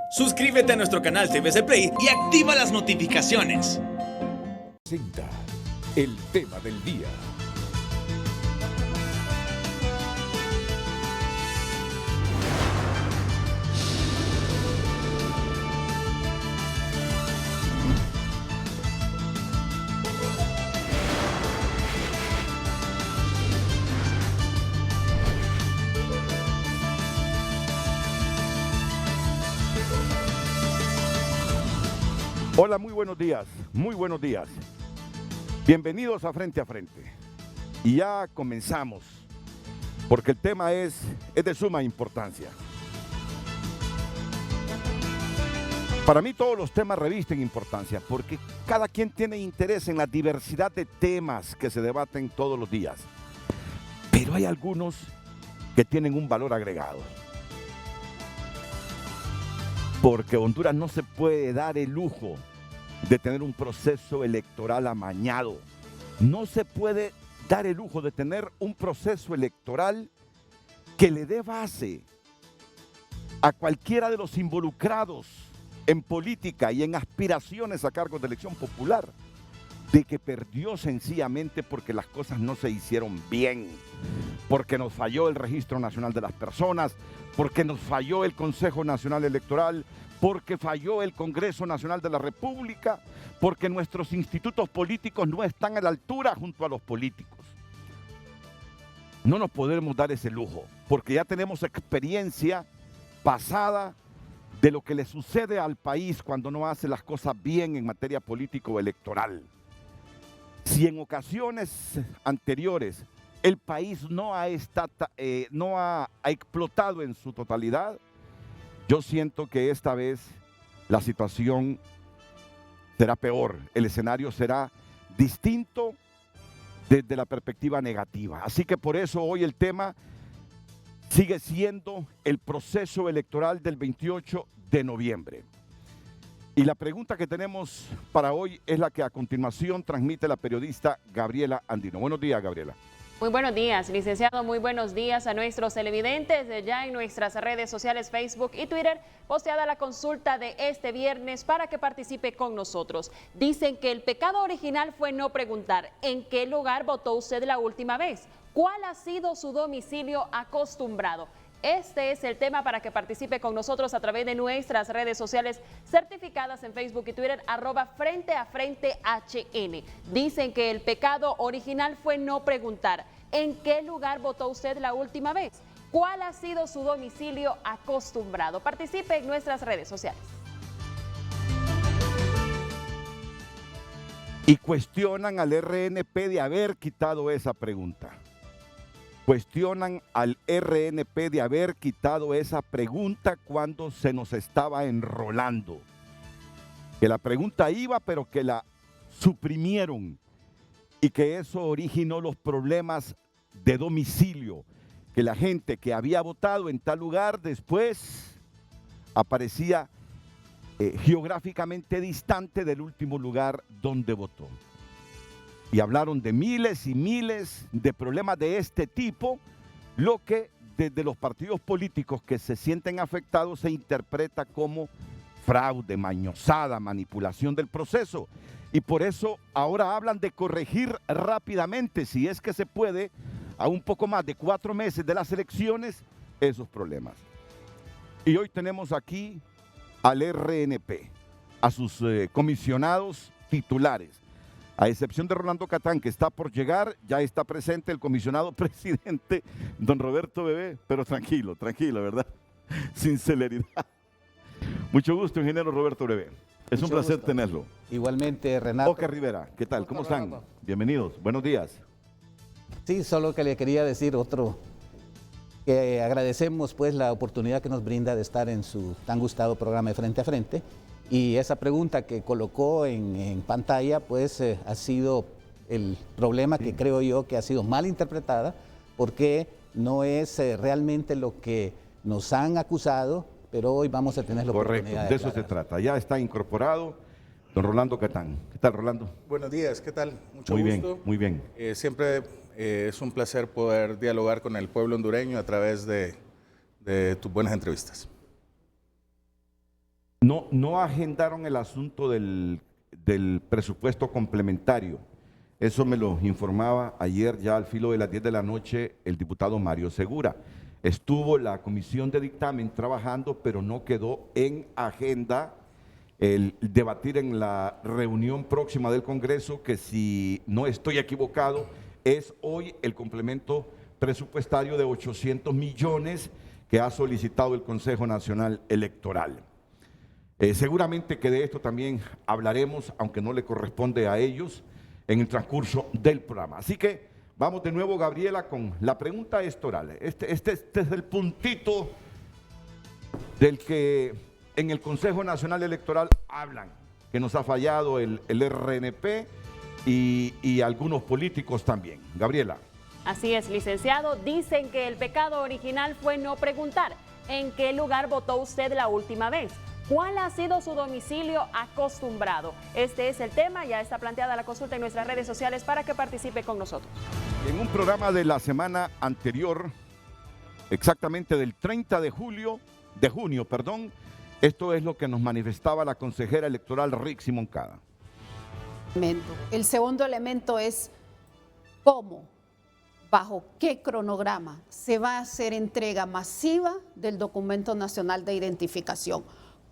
Suscríbete a nuestro canal TVC Play y activa las notificaciones. Presenta el tema del día. Hola, muy buenos días, muy buenos días. Bienvenidos a Frente. Y ya comenzamos, porque el tema es de suma importancia. Para mí todos los temas revisten importancia, porque cada quien tiene interés en la diversidad de temas que se debaten todos los días. Pero hay algunos que tienen un valor agregado. Porque Honduras no se puede dar el lujo de tener un proceso electoral amañado. No se puede dar el lujo de tener un proceso electoral que le dé base a cualquiera de los involucrados en política y en aspiraciones a cargos de elección popular, de que perdió sencillamente porque las cosas no se hicieron bien, porque nos falló el Registro Nacional de las Personas, porque nos falló el Consejo Nacional Electoral, porque falló el Congreso Nacional de la República, porque nuestros institutos políticos no están a la altura junto a los políticos. No nos podemos dar ese lujo, porque ya tenemos experiencia pasada de lo que le sucede al país cuando no hace las cosas bien en materia político-electoral. Si en ocasiones anteriores el país no ha explotado en su totalidad, yo siento que esta vez la situación será peor, el escenario será distinto desde la perspectiva negativa. Así que por eso hoy el tema sigue siendo el proceso electoral del 28 de noviembre. Y la pregunta que tenemos para hoy es la que a continuación transmite la periodista Gabriela Andino. Buenos días, Gabriela. Muy buenos días, licenciado. Muy buenos días a nuestros televidentes. Ya en nuestras redes sociales Facebook y Twitter, posteada la consulta de este viernes para que participe con nosotros. Dicen que el pecado original fue no preguntar en qué lugar votó usted la última vez. ¿Cuál ha sido su domicilio acostumbrado? Este es el tema para que participe con nosotros a través de nuestras redes sociales certificadas en Facebook y Twitter, @FrenteAFrenteHN. Dicen que el pecado original fue no preguntar en qué lugar votó usted la última vez. ¿Cuál ha sido su domicilio acostumbrado? Participe en nuestras redes sociales. Y cuestionan al RNP de haber quitado esa pregunta. Cuestionan al RNP de haber quitado esa pregunta cuando se nos estaba enrolando. Que la pregunta iba, pero que la suprimieron y que eso originó los problemas de domicilio. Que la gente que había votado en tal lugar después aparecía geográficamente distante del último lugar donde votó. Y hablaron de miles y miles de problemas de este tipo, lo que desde los partidos políticos que se sienten afectados se interpreta como fraude, mañosada, manipulación del proceso. Y por eso ahora hablan de corregir rápidamente, si es que se puede, a un poco más de 4 meses de las elecciones, esos problemas. Y hoy tenemos aquí al RNP, a sus comisionados titulares. A excepción de Rolando Catán, que está por llegar, ya está presente el comisionado presidente, don Roberto Bebé, pero tranquilo, ¿verdad? Sin celeridad. Mucho gusto, ingeniero Roberto Bebé. Es un placer tenerlo. Igualmente, Renato. Oscar Rivera, ¿qué tal? ¿Cómo están? Bienvenidos, buenos días. Sí, solo que le quería decir que agradecemos pues la oportunidad que nos brinda de estar en su tan gustado programa de Frente a Frente. Y esa pregunta que colocó en pantalla, pues ha sido el problema que creo yo que ha sido mal interpretada, porque no es realmente lo que nos han acusado, pero hoy vamos a tener la oportunidad de eso se trata. Ya está incorporado don Rolando Catán. ¿Qué tal, Rolando? Buenos días, ¿qué tal? Mucho muy gusto. Bien, muy bien. Siempre es un placer poder dialogar con el pueblo hondureño a través de tus buenas entrevistas. no agendaron el asunto del presupuesto complementario. Eso me lo informaba ayer ya al filo de las 10 de la noche el diputado Mario Segura. Estuvo la comisión de dictamen trabajando, pero no quedó en agenda el debatir en la reunión próxima del Congreso, que si no estoy equivocado, es hoy el complemento presupuestario de 800 millones que ha solicitado el Consejo Nacional Electoral. Seguramente que de esto también hablaremos, aunque no le corresponde a ellos, en el transcurso del programa. Así que vamos de nuevo, Gabriela, con la pregunta electoral. Este es el puntito del que en el Consejo Nacional Electoral hablan, que nos ha fallado el RNP y algunos políticos también. Gabriela. Así es, licenciado. Dicen que el pecado original fue no preguntar en qué lugar votó usted la última vez. ¿Cuál ha sido su domicilio acostumbrado? Este es el tema, ya está planteada la consulta en nuestras redes sociales para que participe con nosotros. En un programa de la semana anterior, exactamente del 30 de junio, esto es lo que nos manifestaba la consejera electoral Rixi Moncada. El segundo elemento es cómo, bajo qué cronograma se va a hacer entrega masiva del documento nacional de identificación.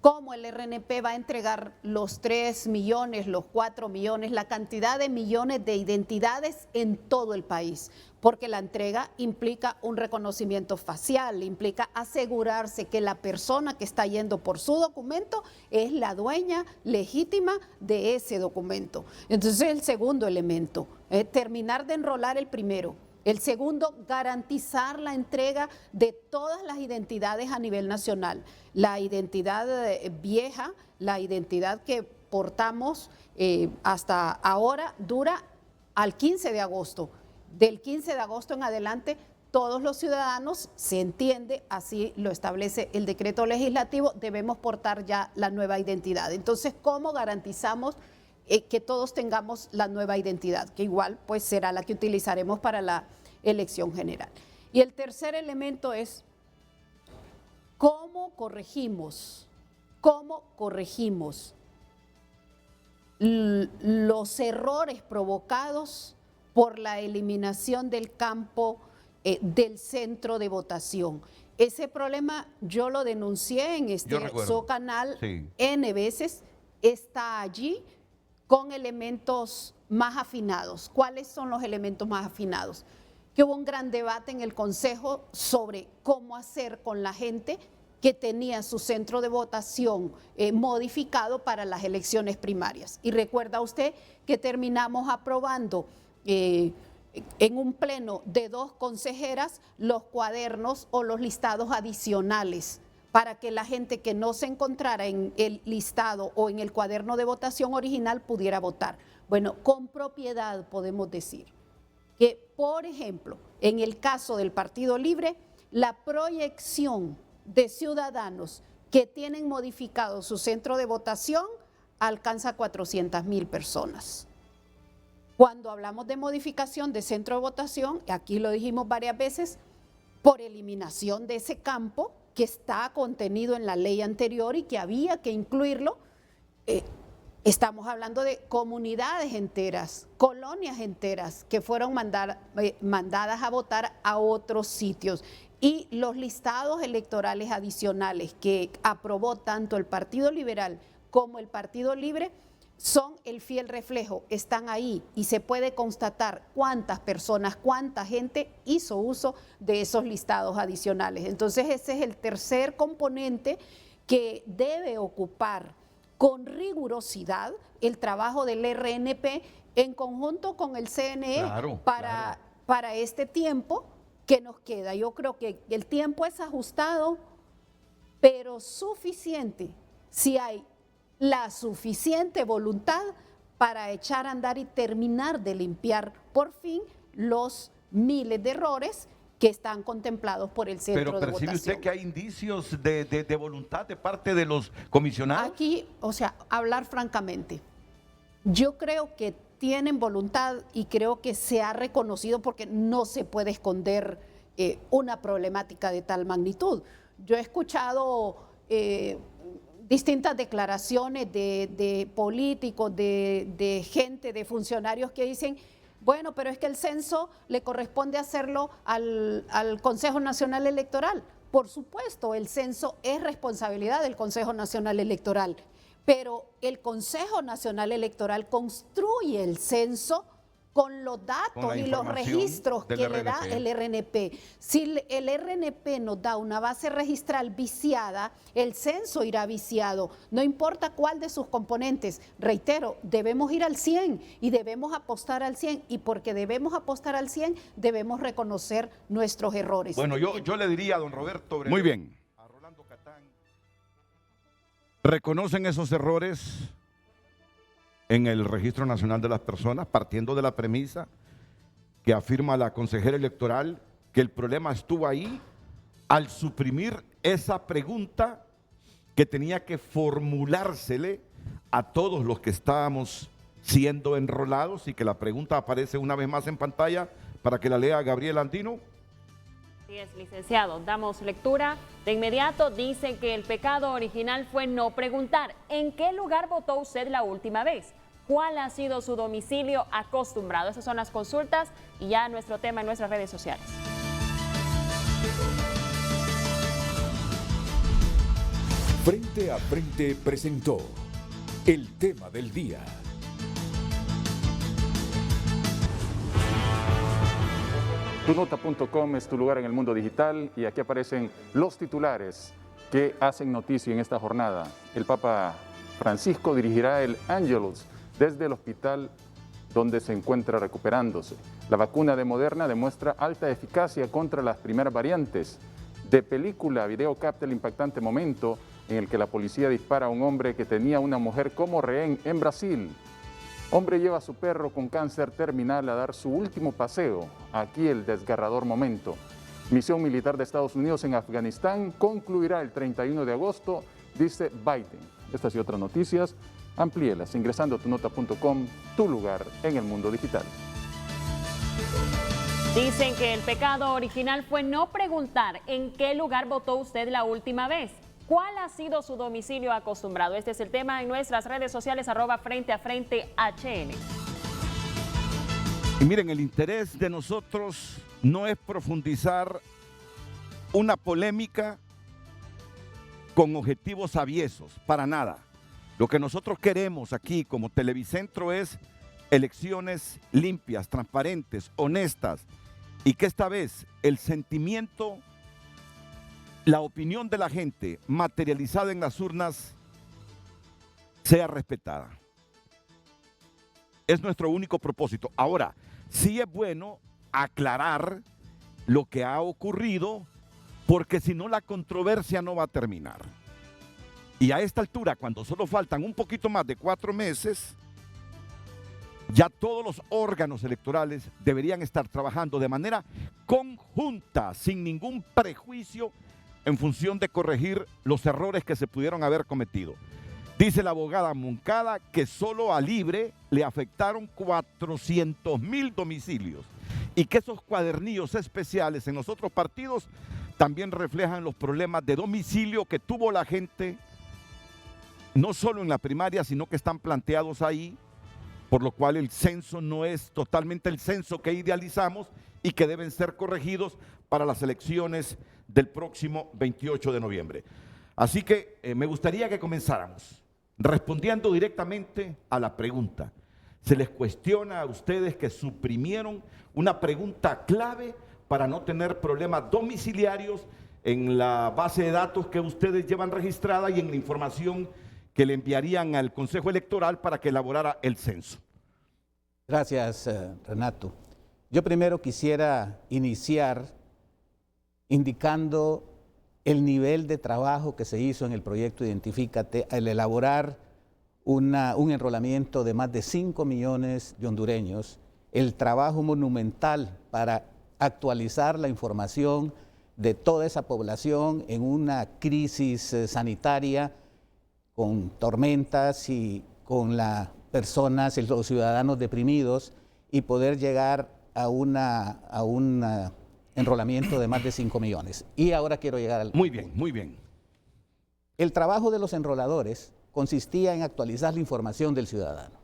Cómo el RNP va a entregar los 3 millones, los 4 millones, la cantidad de millones de identidades en todo el país, porque la entrega implica un reconocimiento facial, implica asegurarse que la persona que está yendo por su documento es la dueña legítima de ese documento. Entonces, el segundo elemento, terminar de enrolar el primero. El segundo, garantizar la entrega de todas las identidades a nivel nacional. La identidad vieja, la identidad que portamos hasta ahora dura al 15 de agosto. Del 15 de agosto en adelante, todos los ciudadanos, se entiende, así lo establece el decreto legislativo, debemos portar ya la nueva identidad. Entonces, ¿cómo garantizamos que todos tengamos la nueva identidad, que igual pues será la que utilizaremos para la elección general? Y el tercer elemento es cómo corregimos los errores provocados por la eliminación del campo del centro de votación. Ese problema yo lo denuncié en su canal sí. N veces, está allí con elementos más afinados. ¿Cuáles son los elementos más afinados? Que hubo un gran debate en el Consejo sobre cómo hacer con la gente que tenía su centro de votación modificado para las elecciones primarias. Y recuerda usted que terminamos aprobando en un pleno de 2 consejeras los cuadernos o los listados adicionales para que la gente que no se encontrara en el listado o en el cuaderno de votación original pudiera votar. Bueno, con propiedad podemos decir que, por ejemplo, en el caso del Partido Libre, la proyección de ciudadanos que tienen modificado su centro de votación alcanza 400,000 personas. Cuando hablamos de modificación de centro de votación, aquí lo dijimos varias veces, por eliminación de ese campo que está contenido en la ley anterior y que había que incluirlo, estamos hablando de comunidades enteras, colonias enteras que fueron mandadas a votar a otros sitios. Y los listados electorales adicionales que aprobó tanto el Partido Liberal como el Partido Libre son el fiel reflejo, están ahí y se puede constatar cuántas personas, cuánta gente hizo uso de esos listados adicionales. Entonces ese es el tercer componente que debe ocupar con rigurosidad el trabajo del RNP en conjunto con el CNE para este tiempo que nos queda. Yo creo que el tiempo es ajustado, pero suficiente si hay la suficiente voluntad para echar a andar y terminar de limpiar por fin los miles de errores que están contemplados por el centro de votación. ¿Pero percibe usted que hay indicios de voluntad de parte de los comisionados? Aquí, o sea, hablar francamente, yo creo que tienen voluntad y creo que se ha reconocido porque no se puede esconder una problemática de tal magnitud. Yo he escuchado distintas declaraciones de políticos, de gente, de funcionarios que dicen, bueno, pero es que el censo le corresponde hacerlo al Consejo Nacional Electoral. Por supuesto, el censo es responsabilidad del Consejo Nacional Electoral, pero el Consejo Nacional Electoral construye el censo con los datos y los registros que le da el RNP. Si el RNP nos da una base registral viciada, el censo irá viciado, no importa cuál de sus componentes. Reitero, debemos ir al 100 y debemos apostar al 100, y porque debemos apostar al 100, debemos reconocer nuestros errores. Bueno, yo le diría a don Roberto Brevero, muy bien, a Rolando Catán, ¿reconocen esos errores en el Registro Nacional de las Personas, partiendo de la premisa que afirma la consejera electoral que el problema estuvo ahí al suprimir esa pregunta que tenía que formulársele a todos los que estábamos siendo enrolados, y que la pregunta aparece una vez más en pantalla para que la lea Gabriel Andino? Así es, licenciado. Damos lectura. De inmediato dice que el pecado original fue no preguntar. ¿En qué lugar votó usted la última vez? ¿Cuál ha sido su domicilio acostumbrado? Esas son las consultas y ya nuestro tema en nuestras redes sociales. Frente a Frente presentó el tema del día. Tunota.com es tu lugar en el mundo digital, y aquí aparecen los titulares que hacen noticia en esta jornada. El Papa Francisco dirigirá el Angelus desde el hospital donde se encuentra recuperándose. La vacuna de Moderna demuestra alta eficacia contra las primeras variantes. De película, video capta el impactante momento en el que la policía dispara a un hombre que tenía una mujer como rehén en Brasil. Hombre lleva a su perro con cáncer terminal a dar su último paseo. Aquí el desgarrador momento. Misión militar de Estados Unidos en Afganistán concluirá el 31 de agosto, dice Biden. Estas y otras noticias, amplíelas ingresando a tunota.com, tu lugar en el mundo digital. Dicen que el pecado original fue no preguntar en qué lugar votó usted la última vez. ¿Cuál ha sido su domicilio acostumbrado? Este es el tema en nuestras redes sociales, @FrenteAFrenteHN. Y miren, el interés de nosotros no es profundizar una polémica con objetivos aviesos, para nada. Lo que nosotros queremos aquí como Televicentro es elecciones limpias, transparentes, honestas, y que esta vez el sentimiento, la opinión de la gente materializada en las urnas sea respetada. Es nuestro único propósito. Ahora, sí es bueno aclarar lo que ha ocurrido, porque si no la controversia no va a terminar. Y a esta altura, cuando solo faltan un poquito más de 4 meses, ya todos los órganos electorales deberían estar trabajando de manera conjunta, sin ningún prejuicio, en función de corregir los errores que se pudieron haber cometido. Dice la abogada Moncada que solo a Libre le afectaron 400,000 domicilios, y que esos cuadernillos especiales en los otros partidos también reflejan los problemas de domicilio que tuvo la gente, no solo en la primaria, sino que están planteados ahí, por lo cual el censo no es totalmente el censo que idealizamos y que deben ser corregidos para las elecciones del próximo 28 de noviembre. Así que me gustaría que comenzáramos respondiendo directamente a la pregunta. Se les cuestiona a ustedes que suprimieron una pregunta clave para no tener problemas domiciliarios en la base de datos que ustedes llevan registrada y en la información que le enviarían al Consejo Electoral para que elaborara el censo. Gracias, Renato. Yo primero quisiera iniciar indicando el nivel de trabajo que se hizo en el proyecto Identifícate al elaborar un enrolamiento de más de 5 millones de hondureños, el trabajo monumental para actualizar la información de toda esa población en una crisis sanitaria, con tormentas y con las personas, los ciudadanos deprimidos, y poder llegar a un enrolamiento de más de 5 millones. Y ahora quiero llegar al... Muy bien, muy bien. El trabajo de los enroladores consistía en actualizar la información del ciudadano.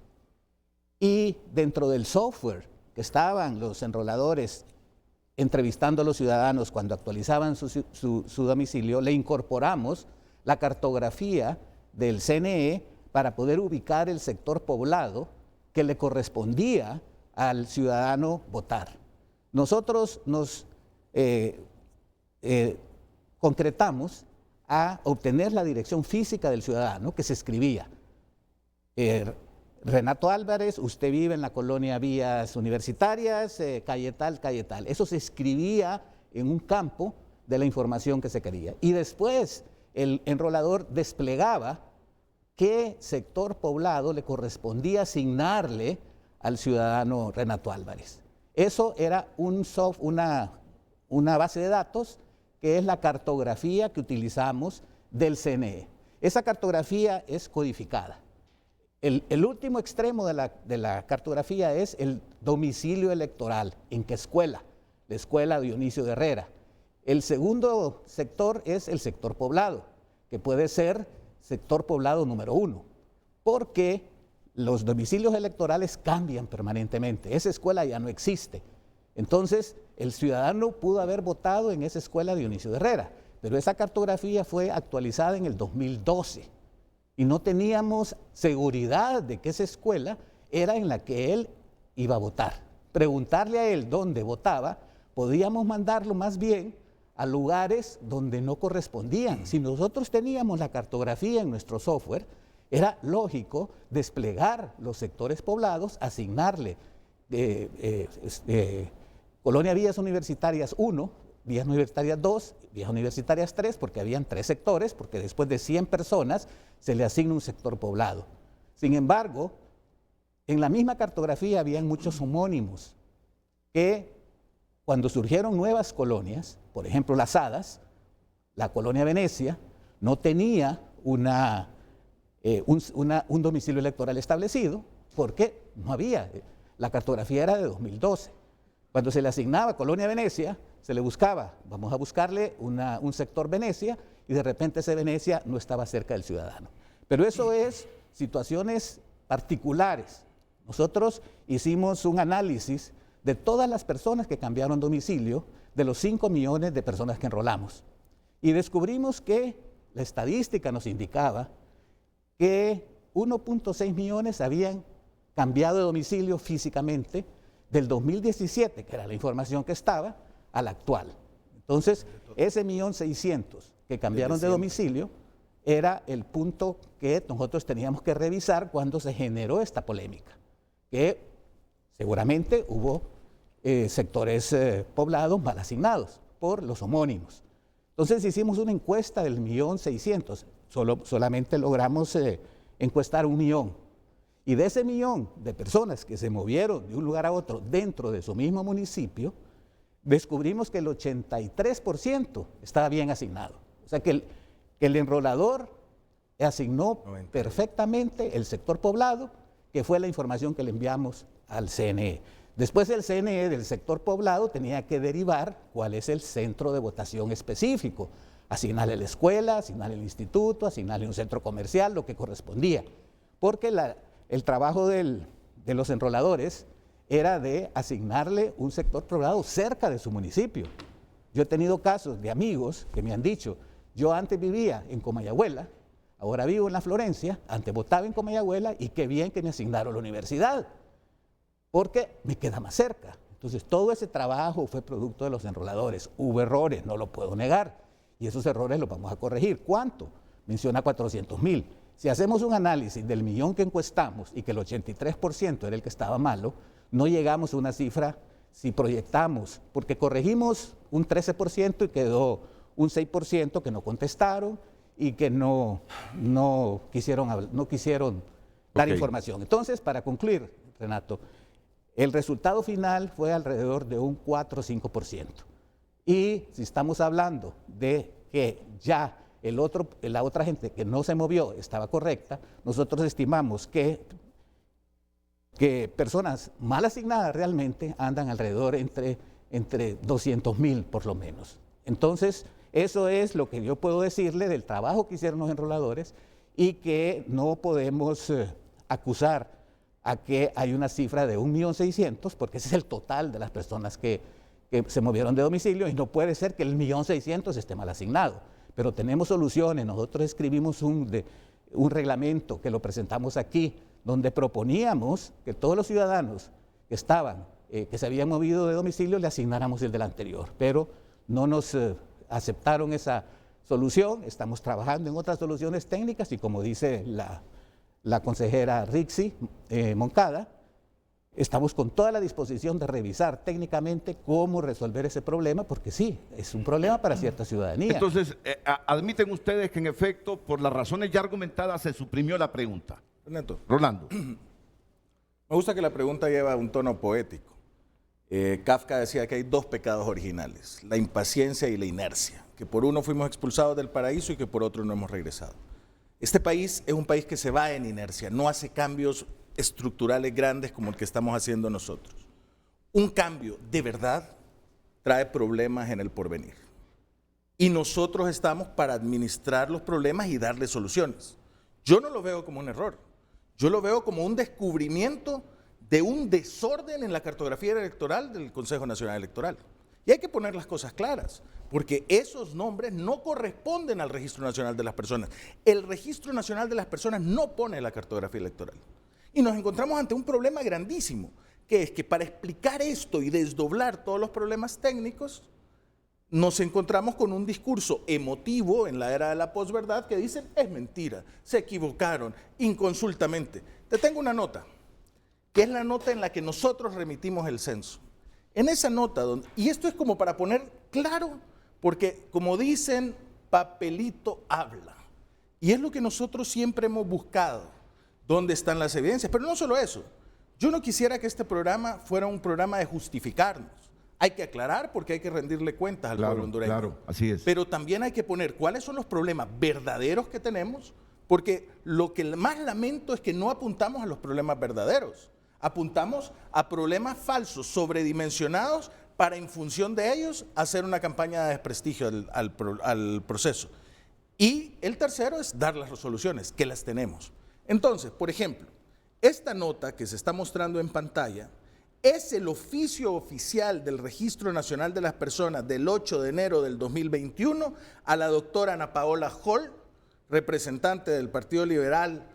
Y dentro del software que estaban los enroladores entrevistando a los ciudadanos cuando actualizaban su domicilio, le incorporamos la cartografía del CNE para poder ubicar el sector poblado que le correspondía al ciudadano votar. Nosotros nos concretamos a obtener la dirección física del ciudadano, que se escribía: Renato Álvarez, usted vive en la colonia Vías Universitarias, calle tal, calle tal. Eso se escribía en un campo de la información que se quería. Y después el enrolador desplegaba qué sector poblado le correspondía asignarle al ciudadano Renato Álvarez. Eso era una base de datos que es la cartografía que utilizamos del CNE. Esa cartografía es codificada. El último extremo de la cartografía es el domicilio electoral. ¿En qué escuela? La escuela Dionisio de Herrera. El segundo sector es el sector poblado, que puede ser sector poblado número 1, porque los domicilios electorales cambian permanentemente. Esa escuela ya no existe. Entonces, el ciudadano pudo haber votado en esa escuela Dionisio de Herrera, pero esa cartografía fue actualizada en el 2012 y no teníamos seguridad de que esa escuela era en la que él iba a votar. Preguntarle a él dónde votaba, podíamos mandarlo más bien a lugares donde no correspondían. Si nosotros teníamos la cartografía en nuestro software, era lógico desplegar los sectores poblados, asignarle Colonia Vías Universitarias 1, Vías Universitarias 2, Vías Universitarias 3, porque habían 3 sectores, porque después de 100 personas se le asigna un sector poblado. Sin embargo, en la misma cartografía habían muchos homónimos que cuando surgieron nuevas colonias, por ejemplo Las Hadas, la colonia Venecia, no tenía un domicilio electoral establecido porque no había. La cartografía era de 2012. Cuando se le asignaba Colonia Venecia, se le buscaba, vamos a buscarle un sector Venecia, y de repente ese Venecia no estaba cerca del ciudadano. Pero eso es situaciones particulares. Nosotros hicimos un análisis de todas las personas que cambiaron domicilio, de los 5 millones de personas que enrolamos. Y descubrimos que la estadística nos indicaba que 1.6 millones habían cambiado de domicilio físicamente del 2017, que era la información que estaba, al actual. Entonces, ese 1.600.000 que cambiaron de domicilio era el punto que nosotros teníamos que revisar cuando se generó esta polémica, que seguramente hubo sectores poblados mal asignados por los homónimos. Entonces hicimos una encuesta del 1.600.000, solamente logramos encuestar 1 millón. Y de ese 1 millón de personas que se movieron de un lugar a otro dentro de su mismo municipio, descubrimos que el 83% estaba bien asignado. O sea que el enrolador asignó perfectamente el sector poblado, que fue la información que le enviamos al CNE. Después el CNE del sector poblado tenía que derivar cuál es el centro de votación específico, asignarle la escuela, asignarle el instituto, asignarle un centro comercial, lo que correspondía. Porque el trabajo de los enroladores era de asignarle un sector poblado cerca de su municipio. Yo he tenido casos de amigos que me han dicho, yo antes vivía en Comayagüela, ahora vivo en La Florencia, antes votaba en Comayagüela y qué bien que me asignaron la universidad, porque me queda más cerca. Entonces todo ese trabajo fue producto de los enroladores. Hubo errores, no lo puedo negar, y esos errores los vamos a corregir. ¿Cuánto? Menciona 400.000. Si hacemos un análisis del 1 millón que encuestamos y que el 83% era el que estaba malo, no llegamos a una cifra si proyectamos, porque corregimos un 13% y quedó un 6% que no contestaron y que no quisieron dar información. Entonces, para concluir, Renato, el resultado final fue alrededor de un 4 o 5%. Y si estamos hablando de que ya la otra gente que no se movió estaba correcta, nosotros estimamos que personas mal asignadas realmente andan alrededor entre 200.000 por lo menos. Entonces, Eso es lo que yo puedo decirle del trabajo que hicieron los enroladores y que no podemos acusar a que hay una cifra de 1.600.000, porque ese es el total de las personas que se movieron de domicilio y no puede ser que el 1.600.000 esté mal asignado. Pero tenemos soluciones. Nosotros escribimos un reglamento que lo presentamos aquí, donde proponíamos que todos los ciudadanos que que se habían movido de domicilio le asignáramos el del anterior, pero no nos aceptaron esa solución. Estamos trabajando en otras soluciones técnicas y, como dice la consejera Rixi Moncada, estamos con toda la disposición de revisar técnicamente cómo resolver ese problema, porque sí, es un problema para cierta ciudadanía. Entonces, admiten ustedes que en efecto, por las razones ya argumentadas, se suprimió la pregunta. Rolando. Me gusta que la pregunta lleva un tono poético. Kafka decía que hay dos pecados originales, la impaciencia y la inercia, que por uno fuimos expulsados del paraíso y que por otro no hemos regresado. Este país es un país que se va en inercia, no hace cambios estructurales grandes como el que estamos haciendo nosotros. Un cambio de verdad trae problemas en el porvenir. Y nosotros estamos para administrar los problemas y darle soluciones. Yo no lo veo como un error, yo lo veo como un descubrimiento de un desorden en la cartografía electoral del Consejo Nacional Electoral. Y hay que poner las cosas claras, porque esos nombres no corresponden al Registro Nacional de las Personas. El Registro Nacional de las Personas no pone la cartografía electoral. Y nos encontramos ante un problema grandísimo, que es que para explicar esto y desdoblar todos los problemas técnicos, nos encontramos con un discurso emotivo en la era de la posverdad que dicen, es mentira, se equivocaron, inconsultamente. Te tengo una nota, que es la nota en la que nosotros remitimos el censo. En esa nota, y esto es como para poner claro, porque como dicen, papelito habla. Y es lo que nosotros siempre hemos buscado, dónde están las evidencias. Pero no solo eso, yo no quisiera que este programa fuera un programa de justificarnos. Hay que aclarar porque hay que rendirle cuentas al pueblo hondureño. Claro, así es. Pero también hay que poner cuáles son los problemas verdaderos que tenemos, porque lo que más lamento es que no apuntamos a los problemas verdaderos. Apuntamos a problemas falsos, sobredimensionados, para en función de ellos hacer una campaña de desprestigio al proceso. Y el tercero es dar las resoluciones, que las tenemos. Entonces, por ejemplo, esta nota que se está mostrando en pantalla es el oficio oficial del Registro Nacional de las Personas del 8 de enero del 2021 a la doctora Ana Paola Hall, representante del Partido Liberal,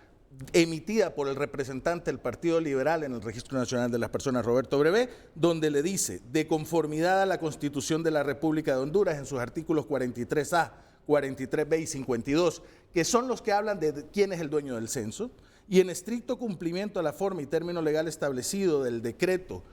emitida por el representante del Partido Liberal en el Registro Nacional de las Personas, Roberto Brevé, donde le dice, de conformidad a la Constitución de la República de Honduras en sus artículos 43A, 43B y 52, que son los que hablan de quién es el dueño del censo, y en estricto cumplimiento a la forma y término legal establecido del decreto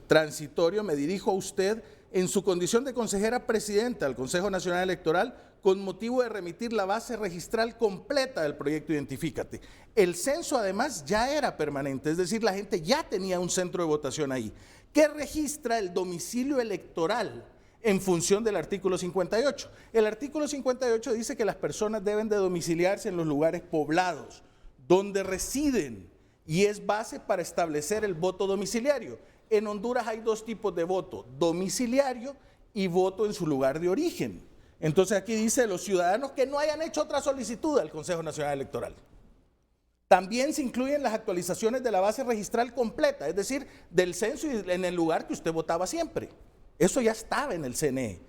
transitorio, me dirijo a usted en su condición de consejera presidenta del Consejo Nacional Electoral con motivo de remitir la base registral completa del proyecto Identifícate. El censo además ya era permanente, es decir, la gente ya tenía un centro de votación ahí, que registra el domicilio electoral en función del artículo 58. El artículo 58 dice que las personas deben de domiciliarse en los lugares poblados, donde residen, y es base para establecer el voto domiciliario. En Honduras hay dos tipos de voto, domiciliario y voto en su lugar de origen. Entonces aquí dice los ciudadanos que no hayan hecho otra solicitud al Consejo Nacional Electoral. También se incluyen las actualizaciones de la base registral completa, es decir, del censo y en el lugar que usted votaba siempre. Eso ya estaba en el CNE.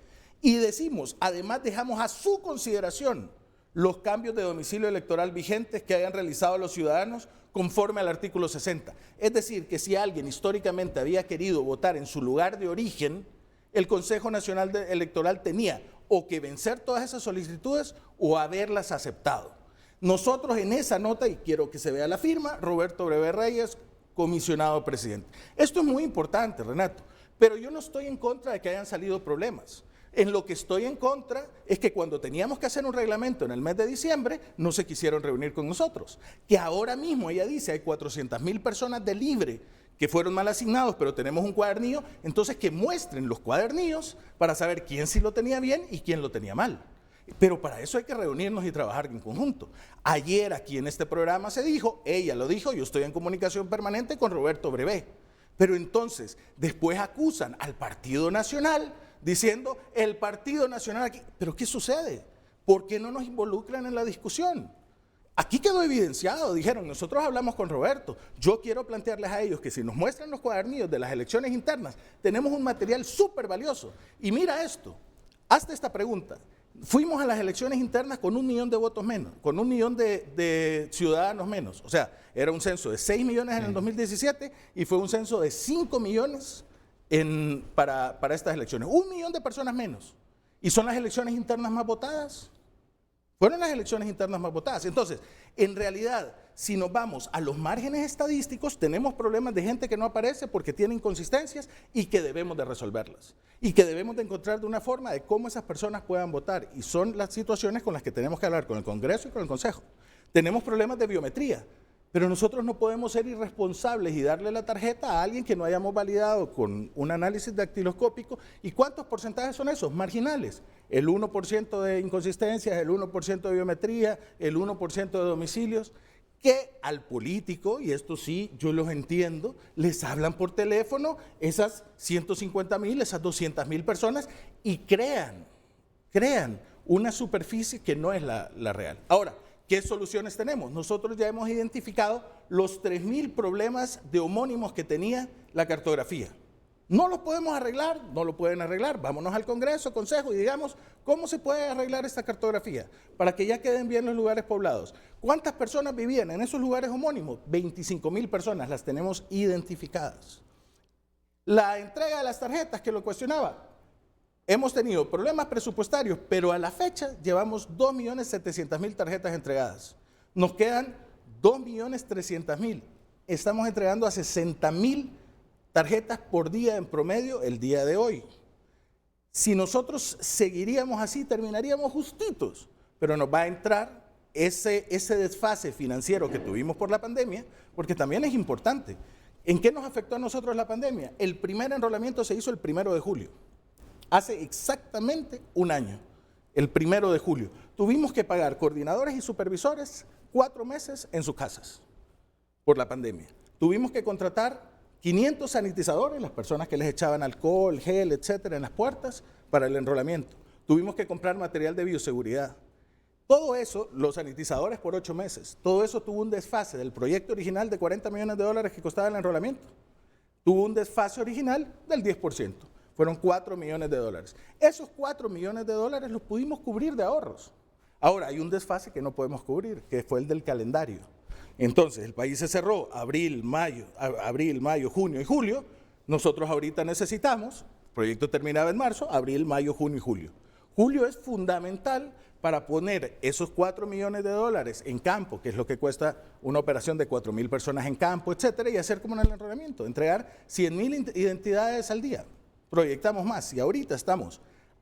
Y decimos, además dejamos a su consideración los cambios de domicilio electoral vigentes que hayan realizado los ciudadanos conforme al artículo 60. Es decir, que si alguien históricamente había querido votar en su lugar de origen, el Consejo Nacional Electoral tenía o que vencer todas esas solicitudes o haberlas aceptado. Nosotros en esa nota, y quiero que se vea la firma, Roberto Brevé Reyes, comisionado presidente. Esto es muy importante, Renato, pero yo no estoy en contra de que hayan salido problemas. En lo que estoy en contra es que cuando teníamos que hacer un reglamento en el mes de diciembre, no se quisieron reunir con nosotros. Que ahora mismo, ella dice, hay 400,000 personas de libre que fueron mal asignados, pero tenemos un cuadernillo, entonces que muestren los cuadernillos para saber quién sí lo tenía bien y quién lo tenía mal. Pero para eso hay que reunirnos y trabajar en conjunto. Ayer aquí en este programa se dijo, ella lo dijo, yo estoy en comunicación permanente con Roberto Brevé. Pero entonces, después acusan al Partido Nacional diciendo el Partido Nacional aquí. ¿Pero qué sucede? ¿Por qué no nos involucran en la discusión? Aquí quedó evidenciado, dijeron, nosotros hablamos con Roberto, yo quiero plantearles a ellos que si nos muestran los cuadernillos de las elecciones internas, tenemos un material súper valioso. Y mira esto, hazte esta pregunta, fuimos a las elecciones internas con 1 millón de votos menos, con 1 millón de ciudadanos menos, o sea, era un censo de 6 millones en el 2017 y fue un censo de 5 millones para estas elecciones, 1 millón de personas menos, y son las elecciones internas más votadas. Fueron las elecciones internas más votadas. Entonces, en realidad, si nos vamos a los márgenes estadísticos, tenemos problemas de gente que no aparece porque tiene inconsistencias y que debemos de resolverlas. Y que debemos de encontrar de una forma de cómo esas personas puedan votar. Y son las situaciones con las que tenemos que hablar con el Congreso y con el Consejo. Tenemos problemas de biometría, pero nosotros no podemos ser irresponsables y darle la tarjeta a alguien que no hayamos validado con un análisis dactiloscópico. ¿Y cuántos porcentajes son esos? Marginales. El 1% de inconsistencias, el 1% de biometría, el 1% de domicilios, que al político, y esto sí, yo los entiendo, les hablan por teléfono esas 150,000, esas 200,000 personas y crean una superficie que no es la real. Ahora, ¿qué soluciones tenemos? Nosotros ya hemos identificado los 3,000 problemas de homónimos que tenía la cartografía. No los podemos arreglar, no lo pueden arreglar. Vámonos al Congreso, Consejo y digamos, ¿cómo se puede arreglar esta cartografía? Para que ya queden bien los lugares poblados. ¿Cuántas personas vivían en esos lugares homónimos? 25,000 personas, las tenemos identificadas. La entrega de las tarjetas que lo cuestionaba. Hemos tenido problemas presupuestarios, pero a la fecha llevamos 2.700.000 tarjetas entregadas. Nos quedan 2.300.000. Estamos entregando a 60,000 tarjetas por día en promedio el día de hoy. Si nosotros seguiríamos así, terminaríamos justitos, pero nos va a entrar ese desfase financiero que tuvimos por la pandemia, porque también es importante. ¿En qué nos afectó a nosotros la pandemia? El primer enrolamiento se hizo el 1 de julio. Hace exactamente un año, el 1 de julio. Tuvimos que pagar coordinadores y supervisores 4 meses en sus casas por la pandemia. Tuvimos que contratar 500 sanitizadores, las personas que les echaban alcohol, gel, etcétera, en las puertas para el enrolamiento. Tuvimos que comprar material de bioseguridad. Todo eso, los sanitizadores por 8 meses, todo eso tuvo un desfase del proyecto original de $40 millones que costaba el enrolamiento. Tuvo un desfase original del 10%. Fueron $4 millones. Esos $4 millones los pudimos cubrir de ahorros. Ahora, hay un desfase que no podemos cubrir, que fue el del calendario. Entonces, el país se cerró abril, mayo, junio y julio. Nosotros ahorita necesitamos, el proyecto terminaba en marzo, abril, mayo, junio y julio. Julio es fundamental para poner esos $4 millones en campo, que es lo que cuesta una operación de 4,000 personas en campo, etcétera, y hacer como en el enrolamiento, entregar 100,000 identidades al día. Proyectamos más y ahorita estamos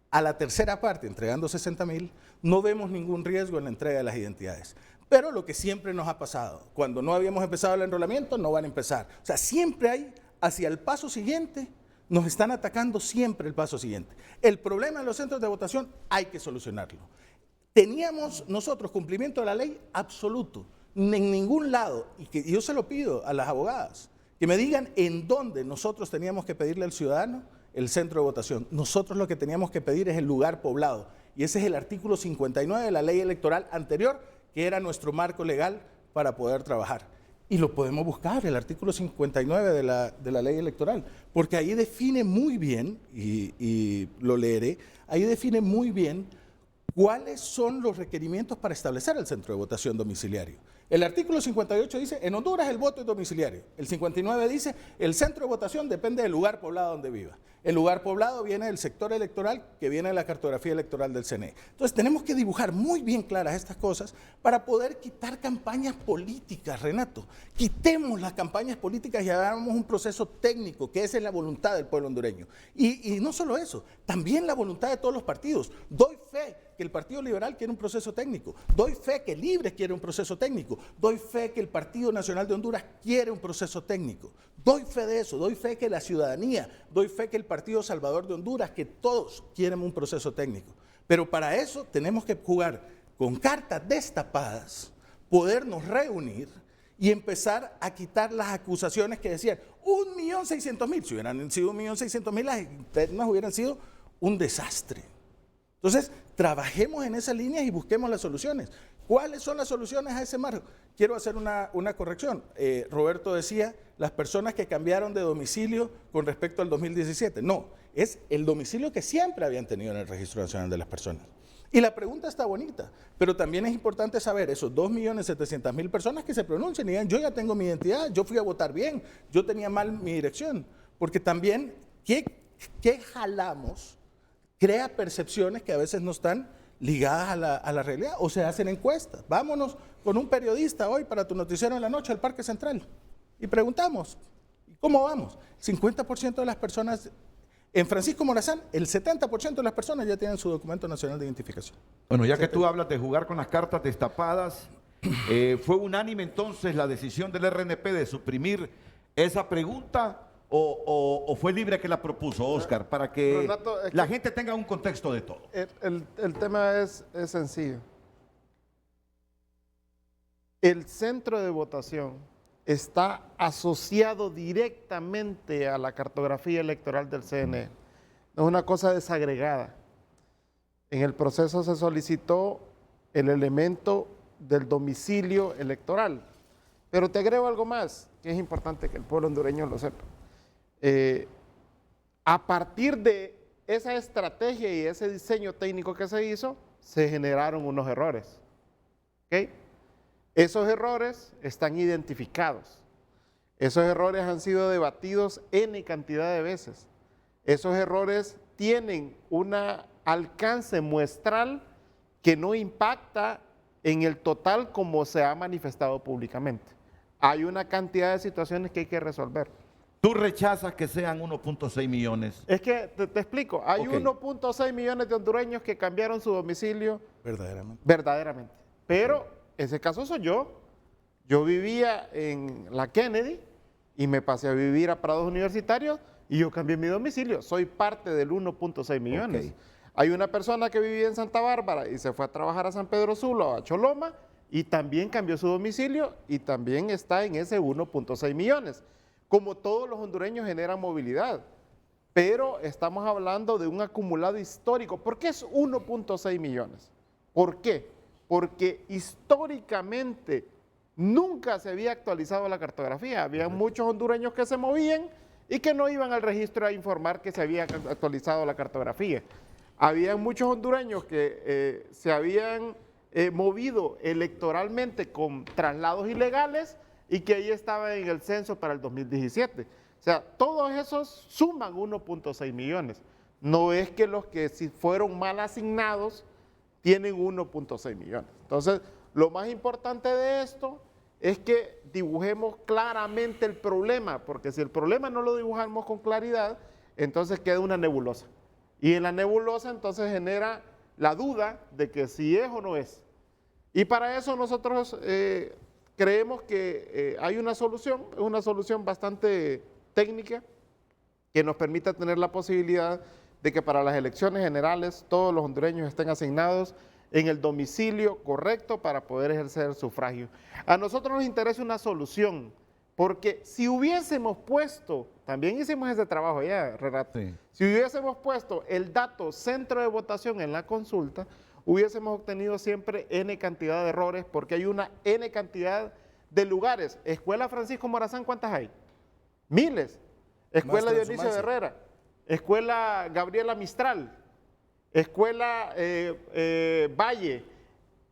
a la tercera parte entregando 60,000, no vemos ningún riesgo en la entrega de las identidades. Pero lo que siempre nos ha pasado, cuando no habíamos empezado el enrolamiento, no van a empezar. O sea, siempre hay hacia el paso siguiente, nos están atacando siempre el paso siguiente. El problema de los centros de votación hay que solucionarlo. Teníamos nosotros cumplimiento de la ley absoluto, en ningún lado, y yo se lo pido a las abogadas, que me digan en dónde nosotros teníamos que pedirle al ciudadano el centro de votación. Nosotros lo que teníamos que pedir es el lugar poblado, y ese es el artículo 59 de la ley electoral anterior, que era nuestro marco legal para poder trabajar. Y lo podemos buscar, el artículo 59 de la ley electoral, porque ahí define muy bien, y lo leeré, ahí define muy bien cuáles son los requerimientos para establecer el centro de votación domiciliario. El artículo 58 dice, en Honduras el voto es domiciliario. El 59 dice, el centro de votación depende del lugar poblado donde viva. El lugar poblado viene del sector electoral, que viene de la cartografía electoral del CNE. Entonces tenemos que dibujar muy bien claras estas cosas para poder quitar campañas políticas, Renato. Quitemos las campañas políticas y hagamos un proceso técnico, que esa es la voluntad del pueblo hondureño. Y no solo eso, también la voluntad de todos los partidos. Doy fe que el Partido Liberal quiere un proceso técnico. Doy fe que Libres quiere un proceso técnico. Doy fe que el Partido Nacional de Honduras quiere un proceso técnico. Doy fe de eso, doy fe que la ciudadanía, doy fe que el Partido Salvador de Honduras, que todos quieren un proceso técnico. Pero para eso tenemos que jugar con cartas destapadas, podernos reunir y empezar a quitar las acusaciones que decían 1.600.000. Si hubieran sido 1.600.000, las internas hubieran sido un desastre. Entonces, trabajemos en esas líneas y busquemos las soluciones. ¿Cuáles son las soluciones a ese marco? Quiero hacer una corrección. Roberto decía, las personas que cambiaron de domicilio con respecto al 2017. No, es el domicilio que siempre habían tenido en el Registro Nacional de las Personas. Y la pregunta está bonita, pero también es importante saber esos 2.700.000 personas que se pronuncian y digan, yo ya tengo mi identidad, yo fui a votar bien, yo tenía mal mi dirección. Porque también, ¿qué jalamos? Crea percepciones que a veces no están ligadas a la realidad o se hacen encuestas. Vámonos con un periodista hoy para tu noticiero en la noche al Parque Central y preguntamos, ¿cómo vamos? 50% de las personas, en Francisco Morazán, el 70% de las personas ya tienen su documento nacional de identificación. Bueno, ya que tú hablas de jugar con las cartas destapadas, ¿fue unánime entonces la decisión del RNP de suprimir esa pregunta? ¿O fue libre que la propuso, Oscar, para que Renato, la gente tenga un contexto de todo? El tema es sencillo. El centro de votación está asociado directamente a la cartografía electoral del CNE. No es una cosa desagregada. En el proceso se solicitó el elemento del domicilio electoral. Pero te agrego algo más, que es importante que el pueblo hondureño lo sepa. A partir de esa estrategia y ese diseño técnico que se hizo, se generaron unos errores. ¿Okay? Esos errores están identificados. Esos errores han sido debatidos N cantidad de veces. Esos errores tienen un alcance muestral que no impacta en el total como se ha manifestado públicamente. Hay una cantidad de situaciones que hay que resolver. ¿Tú rechazas que sean 1.6 millones? Es que te explico, hay 1.6 millones de hondureños que cambiaron su domicilio verdaderamente. Pero ese caso soy yo. Yo vivía en la Kennedy y me pasé a vivir a Prados Universitarios y yo cambié mi domicilio. Soy parte del 1.6 millones. Hay una persona que vivía en Santa Bárbara y se fue a trabajar a San Pedro Sula o a Choloma y también cambió su domicilio y también está en ese 1.6 millones. Como todos los hondureños generan movilidad, pero estamos hablando de un acumulado histórico. ¿Por qué es 1.6 millones? ¿Por qué? Porque históricamente nunca se había actualizado la cartografía. Había muchos hondureños que se movían y que no iban al registro a informar que se había actualizado la cartografía. Había muchos hondureños que se habían movido electoralmente con traslados ilegales y que ahí estaba en el censo para el 2017. O sea, todos esos suman 1.6 millones. No es que los que si fueron mal asignados tienen 1.6 millones. Entonces, lo más importante de esto es que dibujemos claramente el problema, porque si el problema no lo dibujamos con claridad, entonces queda una nebulosa. Y en la nebulosa entonces genera la duda de que si es o no es. Y para eso nosotros creemos que hay una solución bastante técnica que nos permita tener la posibilidad de que para las elecciones generales todos los hondureños estén asignados en el domicilio correcto para poder ejercer el sufragio. A nosotros nos interesa una solución, porque si hubiésemos puesto, también hicimos ese trabajo ya, Renato, si hubiésemos puesto el dato centro de votación en la consulta, hubiésemos obtenido siempre N cantidad de errores porque hay una N cantidad de lugares. Escuela Francisco Morazán, ¿cuántas hay? Miles. Escuela Dionisio de Herrera, Escuela Gabriela Mistral, Escuela Valle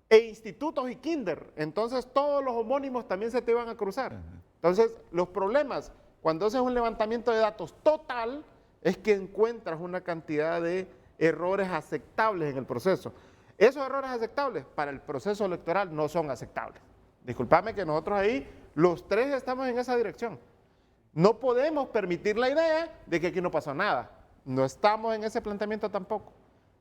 e institutos y kinder. Entonces todos los homónimos también se te iban a cruzar. Entonces los problemas, cuando haces un levantamiento de datos total, es que encuentras una cantidad de errores aceptables en el proceso. Esos errores aceptables para el proceso electoral no son aceptables. Disculpame que nosotros ahí, los tres estamos en esa dirección. No podemos permitir la idea de que aquí no pasó nada. No estamos en ese planteamiento tampoco.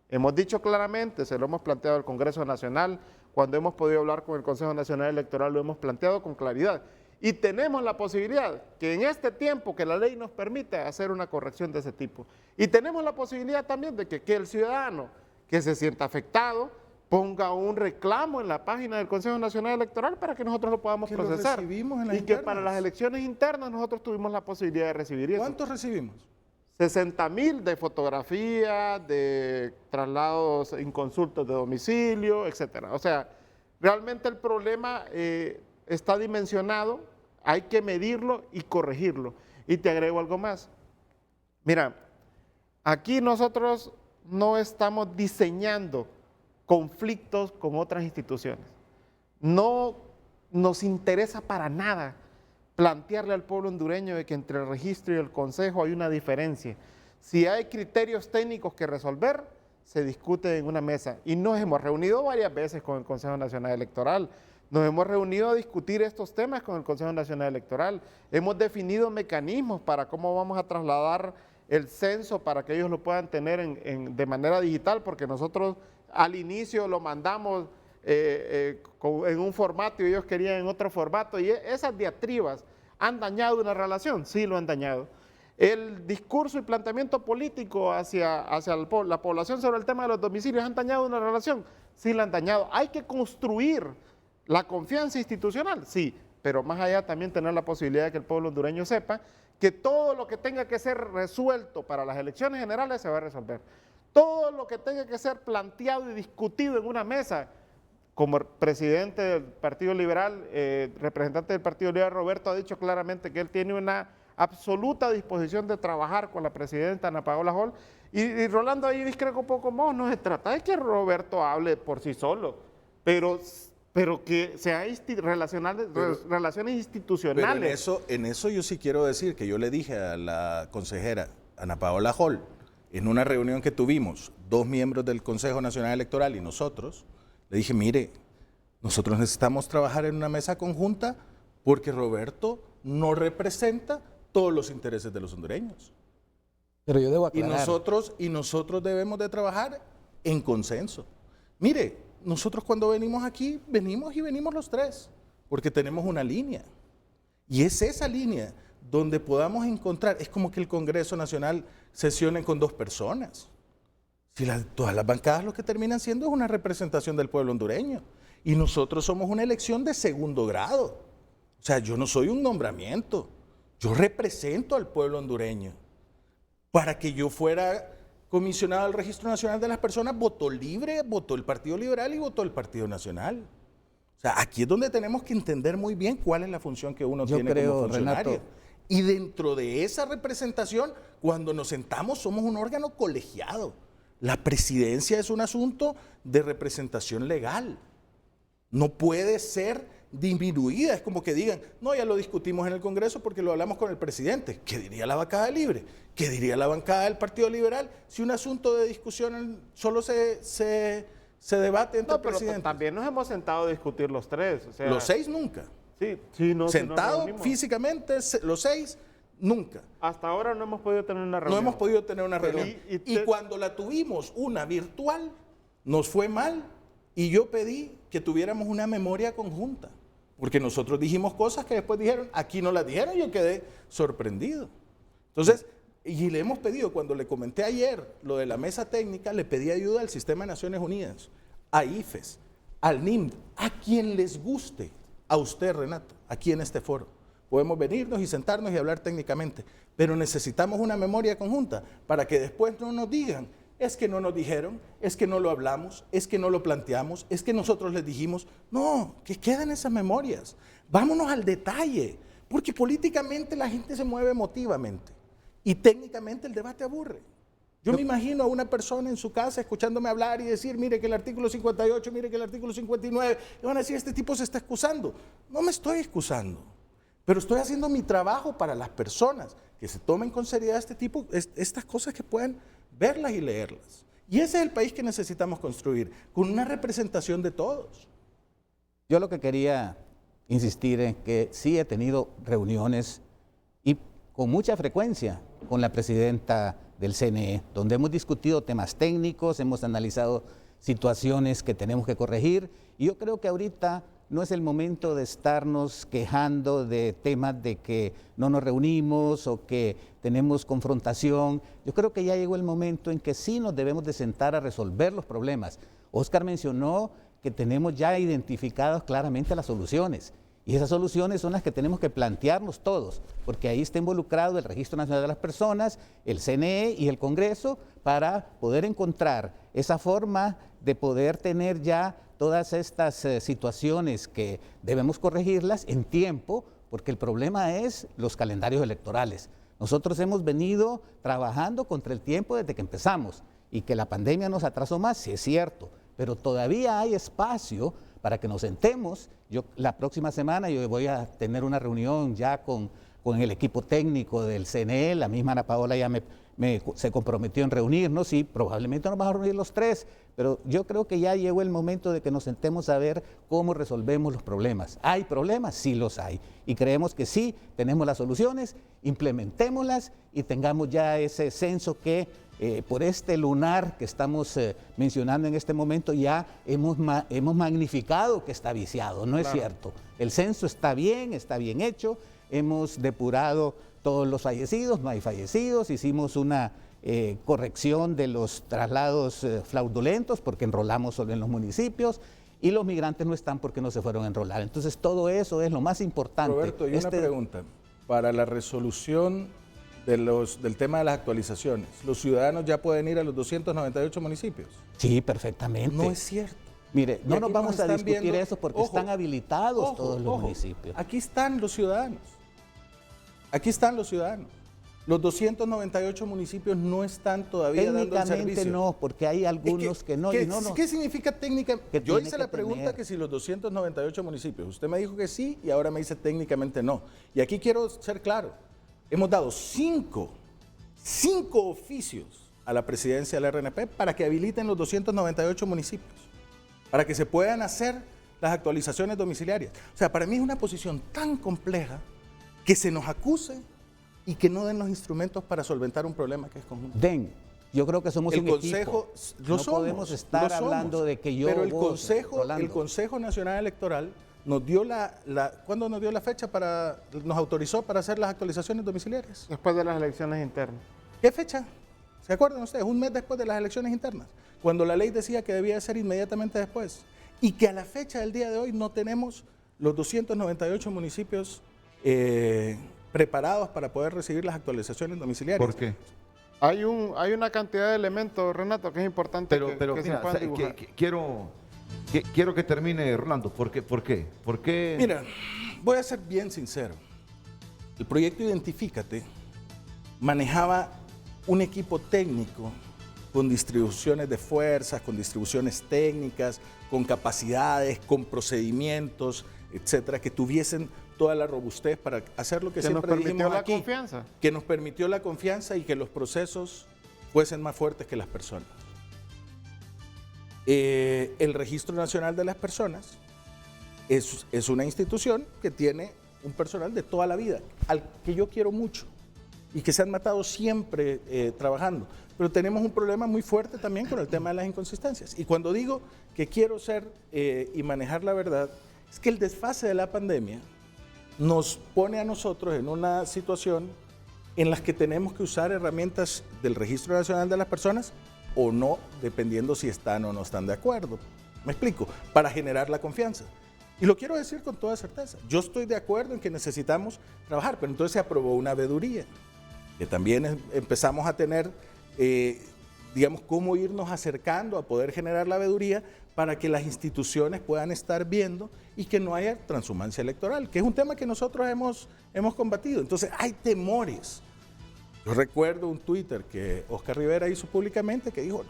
Hemos dicho claramente, se lo hemos planteado al Congreso Nacional, cuando hemos podido hablar con el Consejo Nacional Electoral lo hemos planteado con claridad. Y tenemos la posibilidad que en este tiempo que la ley nos permite hacer una corrección de ese tipo. Y tenemos la posibilidad también de que el ciudadano que se sienta afectado ponga un reclamo en la página del Consejo Nacional Electoral para que nosotros lo podamos procesar. Y que para las elecciones internas nosotros tuvimos la posibilidad de recibir eso. ¿Cuántos recibimos? 60,000 de fotografía, de traslados inconsultos de domicilio, etcétera. O sea, realmente el problema está dimensionado, hay que medirlo y corregirlo. Y te agrego algo más. Mira, aquí nosotros no estamos diseñando conflictos con otras instituciones. No nos interesa para nada plantearle al pueblo hondureño de que entre el registro y el consejo hay una diferencia. Si hay criterios técnicos que resolver, se discute en una mesa. Y nos hemos reunido varias veces con el Consejo Nacional Electoral. Nos hemos reunido a discutir estos temas con el Consejo Nacional Electoral. Hemos definido mecanismos para cómo vamos a trasladar el censo para que ellos lo puedan tener de manera digital, porque nosotros al inicio lo mandamos en un formato y ellos querían en otro formato, y esas diatribas han dañado una relación, sí lo han dañado. El discurso y planteamiento político hacia la población sobre el tema de los domicilios han dañado una relación, sí la han dañado. Hay que construir la confianza institucional, sí, pero más allá también tener la posibilidad de que el pueblo hondureño sepa que todo lo que tenga que ser resuelto para las elecciones generales se va a resolver. Todo lo que tenga que ser planteado y discutido en una mesa, como presidente del Partido Liberal, representante del Partido Liberal, Roberto ha dicho claramente que él tiene una absoluta disposición de trabajar con la presidenta Ana Paola Hall, y Rolando ahí discrepo un poco más, no se trata de que Roberto hable por sí solo, pero que sea relaciones institucionales. Pero en eso yo sí quiero decir que yo le dije a la consejera Ana Paola Hall, en una reunión que tuvimos, 2 miembros del Consejo Nacional Electoral y nosotros, le dije, mire, nosotros necesitamos trabajar en una mesa conjunta porque Roberto no representa todos los intereses de los hondureños. Pero yo debo aclarar. Y nosotros debemos de trabajar en consenso. Mire, nosotros cuando venimos aquí, venimos los 3, porque tenemos una línea. Y es esa línea donde podamos encontrar, es como que el Congreso Nacional sesione con 2 personas. Si todas las bancadas lo que terminan siendo es una representación del pueblo hondureño. Y nosotros somos una elección de segundo grado. O sea, yo no soy un nombramiento. Yo represento al pueblo hondureño. Para que yo fuera comisionado al Registro Nacional de las Personas, votó Libre, votó el Partido Liberal y votó el Partido Nacional. O sea, aquí es donde tenemos que entender muy bien cuál es la función que uno tiene como funcionario. Renato, y dentro de esa representación, cuando nos sentamos, somos un órgano colegiado. La presidencia es un asunto de representación legal. No puede ser disminuida. Es como que digan, no, ya lo discutimos en el Congreso porque lo hablamos con el presidente. ¿Qué diría la bancada Libre? ¿Qué diría la bancada del Partido Liberal si un asunto de discusión solo se debate entre presidentes? Pero también nos hemos sentado a discutir los 3. O sea, los 6 nunca. Sí, no. Sentado físicamente, los 6 nunca. Hasta ahora no hemos podido tener una reunión. No hemos podido tener una reunión. Y cuando la tuvimos, una virtual, nos fue mal. Y yo pedí que tuviéramos una memoria conjunta. Porque nosotros dijimos cosas que después dijeron, aquí no las dijeron, yo quedé sorprendido. Entonces, y le hemos pedido, cuando le comenté ayer lo de la mesa técnica, le pedí ayuda al Sistema de Naciones Unidas, a IFES, al NIMD, a quien les guste, a usted, Renato, aquí en este foro. Podemos venirnos y sentarnos y hablar técnicamente, pero necesitamos una memoria conjunta para que después no nos digan, es que no nos dijeron, es que no lo hablamos, es que no lo planteamos, es que nosotros les dijimos. No, que queden esas memorias. Vámonos al detalle, porque políticamente la gente se mueve emotivamente y técnicamente el debate aburre. Yo me imagino a una persona en su casa escuchándome hablar y decir, mire que el artículo 58, mire que el artículo 59, y van a decir, este tipo se está excusando. No me estoy excusando, pero estoy haciendo mi trabajo para las personas que se tomen con seriedad estas cosas, que puedan verlas y leerlas. Y ese es el país que necesitamos construir, con una representación de todos. Yo lo que quería insistir es que sí he tenido reuniones y con mucha frecuencia con la presidenta del CNE, donde hemos discutido temas técnicos, hemos analizado situaciones que tenemos que corregir, y yo creo que ahorita no es el momento de estarnos quejando de temas de que no nos reunimos o que tenemos confrontación. Yo creo que ya llegó el momento en que sí nos debemos de sentar a resolver los problemas. Oscar mencionó que tenemos ya identificadas claramente las soluciones Y esas soluciones son las que tenemos que plantearnos todos, porque ahí está involucrado el Registro Nacional de las Personas, el CNE y el Congreso, para poder encontrar esa forma de poder tener ya todas estas situaciones que debemos corregirlas en tiempo, porque el problema es los calendarios electorales. Nosotros hemos venido trabajando contra el tiempo desde que empezamos, y que la pandemia nos atrasó más, sí es cierto, pero todavía hay espacio para que nos sentemos. La próxima semana yo voy a tener una reunión ya con el equipo técnico del CNE, la misma Ana Paola ya se comprometió en reunirnos y probablemente nos vamos a reunir los tres, pero yo creo que ya llegó el momento de que nos sentemos a ver cómo resolvemos los problemas. ¿Hay problemas? Sí los hay, y creemos que sí, tenemos las soluciones, implementémoslas y tengamos ya ese censo que por este lunar que estamos mencionando en este momento ya hemos magnificado que está viciado, ¿no es cierto? El censo está bien hecho, hemos depurado todos los fallecidos, no hay fallecidos, hicimos una corrección de los traslados fraudulentos porque enrolamos solo en los municipios y los migrantes no están porque no se fueron a enrolar. Entonces todo eso es lo más importante. Roberto, y una pregunta, para la resolución del tema de las actualizaciones, ¿los ciudadanos ya pueden ir a los 298 municipios? Sí, perfectamente. No es cierto. Mire, no nos vamos a discutir eso porque están habilitados todos los municipios. Aquí están los ciudadanos. Aquí están los ciudadanos. Los 298 municipios no están todavía dando el servicio. Técnicamente no, porque hay algunos que no. ¿Qué significa técnicamente? Yo hice la pregunta que si los 298 municipios. Usted me dijo que sí y ahora me dice técnicamente no. Y aquí quiero ser claro. Hemos dado cinco oficios a la presidencia del RNP para que habiliten los 298 municipios, para que se puedan hacer las actualizaciones domiciliarias. O sea, para mí es una posición tan compleja que se nos acuse y que no den los instrumentos para solventar un problema que es conjunto. Yo creo que somos un equipo. No podemos estar hablando de que yo... Pero el Consejo Nacional Electoral nos dio ¿cuándo nos dio la fecha nos autorizó para hacer las actualizaciones domiciliarias? Después de las elecciones internas. ¿Qué fecha? ¿Se acuerdan ustedes? Un mes después de las elecciones internas, cuando la ley decía que debía ser inmediatamente después, y que a la fecha del día de hoy no tenemos los 298 municipios preparados para poder recibir las actualizaciones domiciliarias. ¿Por qué? Hay una cantidad de elementos, Renato, que es importante que mira, se puedan dibujar. Quiero que termine, Rolando. ¿Por qué? Mira, voy a ser bien sincero. El proyecto Identifícate manejaba un equipo técnico con distribuciones de fuerzas, con distribuciones técnicas, con capacidades, con procedimientos, etcétera, que tuviesen toda la robustez para hacer lo que siempre dijimos aquí. Confianza. Que nos permitió la confianza y que los procesos fuesen más fuertes que las personas. El Registro Nacional de las Personas es una institución que tiene un personal de toda la vida, al que yo quiero mucho y que se han matado siempre trabajando. Pero tenemos un problema muy fuerte también con el tema de las inconsistencias. Y cuando digo que quiero ser y manejar la verdad, es que el desfase de la pandemia nos pone a nosotros en una situación en la que tenemos que usar herramientas del Registro Nacional de las Personas o no, dependiendo si están o no están de acuerdo. ¿Me explico? Para generar la confianza. Y lo quiero decir con toda certeza. Yo estoy de acuerdo en que necesitamos trabajar, pero entonces se aprobó una veeduría, que también empezamos a tener, digamos, cómo irnos acercando a poder generar la veeduría para que las instituciones puedan estar viendo y que no haya transhumancia electoral, que es un tema que nosotros hemos combatido. Entonces hay temores. Yo recuerdo un Twitter que Oscar Rivera hizo públicamente que dijo,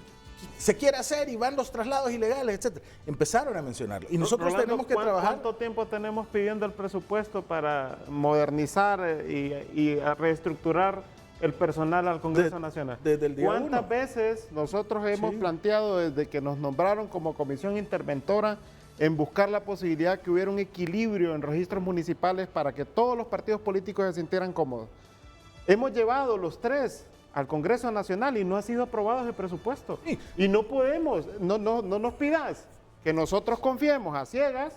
se quiere hacer y van los traslados ilegales, etc. Empezaron a mencionarlo. Y nosotros Rolando, tenemos que trabajar. ¿Cuánto tiempo tenemos pidiendo el presupuesto para modernizar y reestructurar el personal al Congreso Nacional? Desde el día ¿Cuántas 1? veces nosotros hemos planteado desde que nos nombraron como comisión interventora en buscar la posibilidad que hubiera un equilibrio en registros municipales para que todos los partidos políticos se sintieran cómodos? Hemos llevado los tres al Congreso Nacional y no ha sido aprobado el presupuesto. Sí. Y no podemos, no nos pidas que nosotros confiemos a ciegas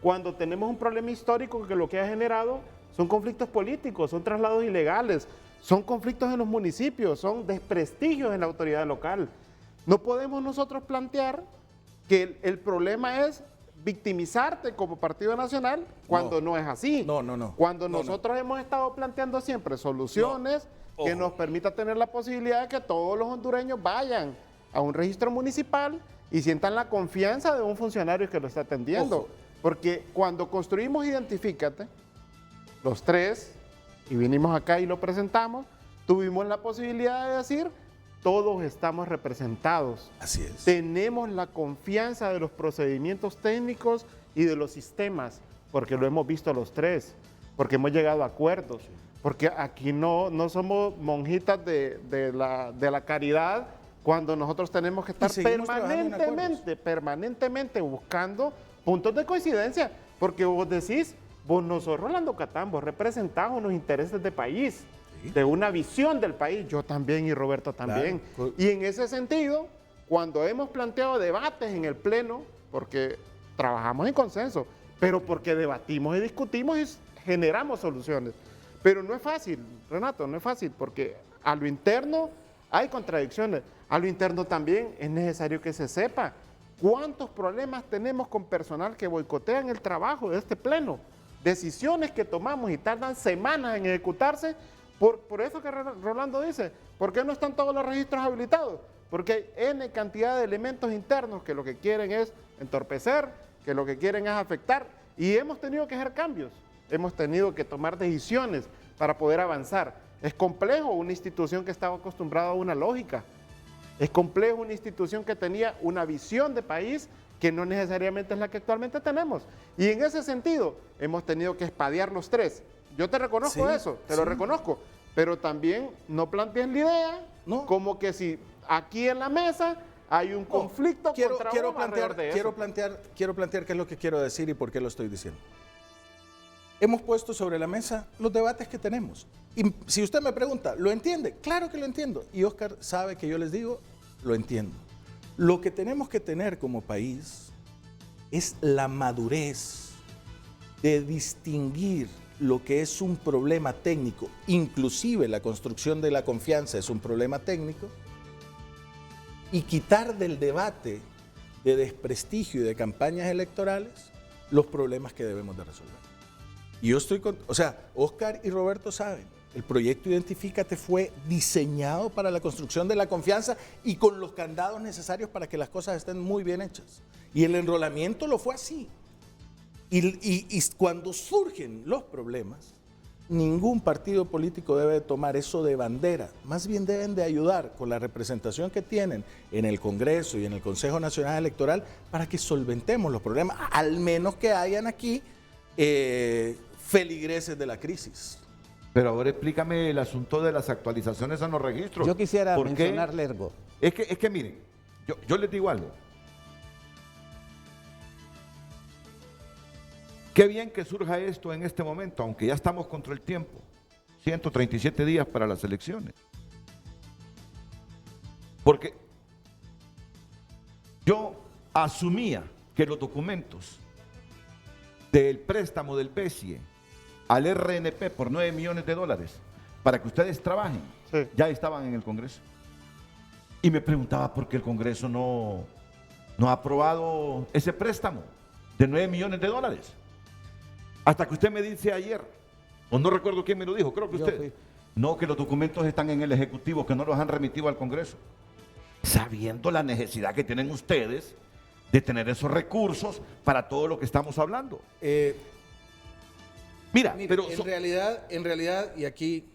cuando tenemos un problema histórico que lo que ha generado son conflictos políticos, son traslados ilegales, son conflictos en los municipios, son desprestigios en la autoridad local. No podemos nosotros plantear que el problema es victimizarte como Partido Nacional cuando no es así. No. Cuando nosotros hemos estado planteando siempre soluciones que nos permitan tener la posibilidad de que todos los hondureños vayan a un registro municipal y sientan la confianza de un funcionario que lo está atendiendo. Ojo. Porque cuando construimos Identifícate, los tres, y vinimos acá y lo presentamos, tuvimos la posibilidad de decir, todos estamos representados. Así es. Tenemos la confianza de los procedimientos técnicos y de los sistemas, porque lo hemos visto los tres, porque hemos llegado a acuerdos, porque aquí no somos monjitas de la caridad cuando nosotros tenemos que estar permanentemente buscando puntos de coincidencia, porque vos decís, vos no sos Rolando Catán, vos representás unos intereses de país, de una visión del país, yo también y Roberto también. Claro. Y en ese sentido, cuando hemos planteado debates en el Pleno, porque trabajamos en consenso, pero porque debatimos y discutimos y generamos soluciones. Pero no es fácil, Renato, no es fácil, porque a lo interno hay contradicciones, a lo interno también es necesario que se sepa cuántos problemas tenemos con personal que boicotean el trabajo de este Pleno, decisiones que tomamos y tardan semanas en ejecutarse. Por eso que Rolando dice, ¿por qué no están todos los registros habilitados? Porque hay N cantidad de elementos internos que lo que quieren es entorpecer, que lo que quieren es afectar, y hemos tenido que hacer cambios, hemos tenido que tomar decisiones para poder avanzar. Es complejo una institución que estaba acostumbrada a una lógica, es complejo una institución que tenía una visión de país que no necesariamente es la que actualmente tenemos. Y en ese sentido, hemos tenido que espadear los tres. Yo te reconozco eso, te lo reconozco, pero también no plantees la idea como que si aquí en la mesa hay un conflicto quiero plantear qué es lo que quiero decir y por qué lo estoy diciendo. Hemos puesto sobre la mesa los debates que tenemos. Y si usted me pregunta, ¿lo entiende? Claro que lo entiendo. Y Oscar sabe que yo les digo, lo entiendo. Lo que tenemos que tener como país es la madurez de distinguir lo que es un problema técnico, inclusive la construcción de la confianza es un problema técnico, y quitar del debate de desprestigio y de campañas electorales los problemas que debemos de resolver. Y yo estoy con, Oscar y Roberto saben, el proyecto Identifícate fue diseñado para la construcción de la confianza y con los candados necesarios para que las cosas estén muy bien hechas. Y el enrolamiento lo fue así. Y cuando surgen los problemas, ningún partido político debe tomar eso de bandera. Más bien deben de ayudar con la representación que tienen en el Congreso y en el Consejo Nacional Electoral para que solventemos los problemas, al menos que hayan aquí feligreses de la crisis. Pero ahora explícame el asunto de las actualizaciones en los registros. Yo quisiera mencionarle algo. Es que miren, yo les digo algo. Qué bien que surja esto en este momento, aunque ya estamos contra el tiempo. 137 días para las elecciones. Porque yo asumía que los documentos del préstamo del BESIE al RNP por $9 millones para que ustedes trabajen, ya estaban en el Congreso. Y me preguntaba por qué el Congreso no ha aprobado ese préstamo de $9 millones. Hasta que usted me dice ayer, o no recuerdo quién me lo dijo, creo que usted, no, que los documentos están en el Ejecutivo, que no los han remitido al Congreso. Sabiendo la necesidad que tienen ustedes de tener esos recursos para todo lo que estamos hablando. Mire, pero en realidad, y aquí,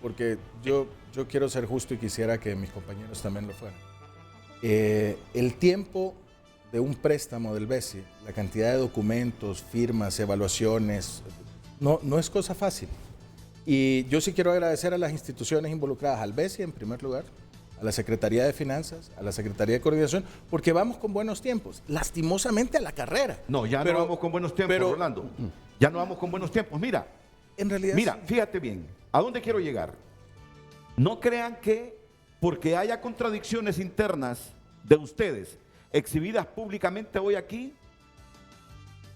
porque yo quiero ser justo y quisiera que mis compañeros también lo fueran, el tiempo de un préstamo del BESIE, la cantidad de documentos, firmas, evaluaciones, no es cosa fácil. Y yo sí quiero agradecer a las instituciones involucradas, al BESIE en primer lugar, a la Secretaría de Finanzas, a la Secretaría de Coordinación, porque vamos con buenos tiempos, lastimosamente a la carrera. No, ya no vamos con buenos tiempos, Rolando. Ya no vamos con buenos tiempos. Mira, en realidad sí. Fíjate bien, ¿a dónde quiero llegar? No crean que porque haya contradicciones internas de ustedes, exhibidas públicamente hoy aquí,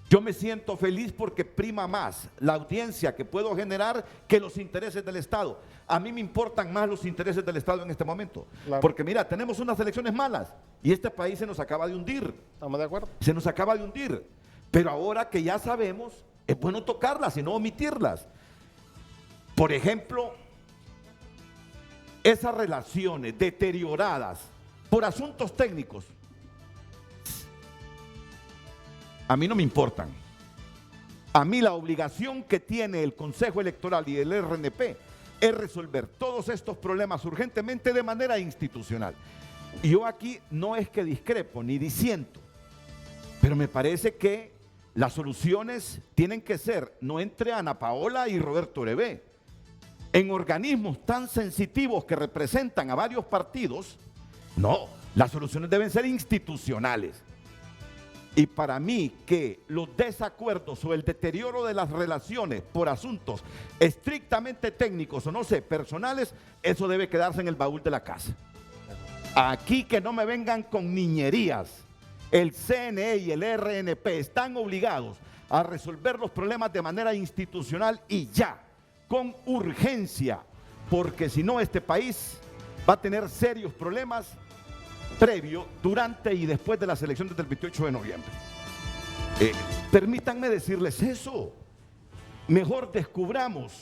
yo me siento feliz porque prima más la audiencia que puedo generar que los intereses del Estado. A mí me importan más los intereses del Estado en este momento. Claro. Porque mira, tenemos unas elecciones malas y este país se nos acaba de hundir. ¿Estamos de acuerdo? Se nos acaba de hundir. Pero ahora que ya sabemos, es bueno tocarlas y no omitirlas. Por ejemplo, esas relaciones deterioradas por asuntos técnicos, a mí no me importan. A mí la obligación que tiene el Consejo Electoral y el RNP es resolver todos estos problemas urgentemente de manera institucional. Y yo aquí no es que discrepo ni disiento, pero me parece que las soluciones tienen que ser no entre Ana Paola y Roberto Uribé. En organismos tan sensitivos que representan a varios partidos, no, las soluciones deben ser institucionales. Y para mí que los desacuerdos o el deterioro de las relaciones por asuntos estrictamente técnicos o no sé, personales, eso debe quedarse en el baúl de la casa. Aquí que no me vengan con niñerías. El CNE y el RNP están obligados a resolver los problemas de manera institucional y ya, con urgencia, porque si no este país va a tener serios problemas previo, durante y después de las elecciones del 28 de noviembre. Permítanme decirles eso. Mejor descubramos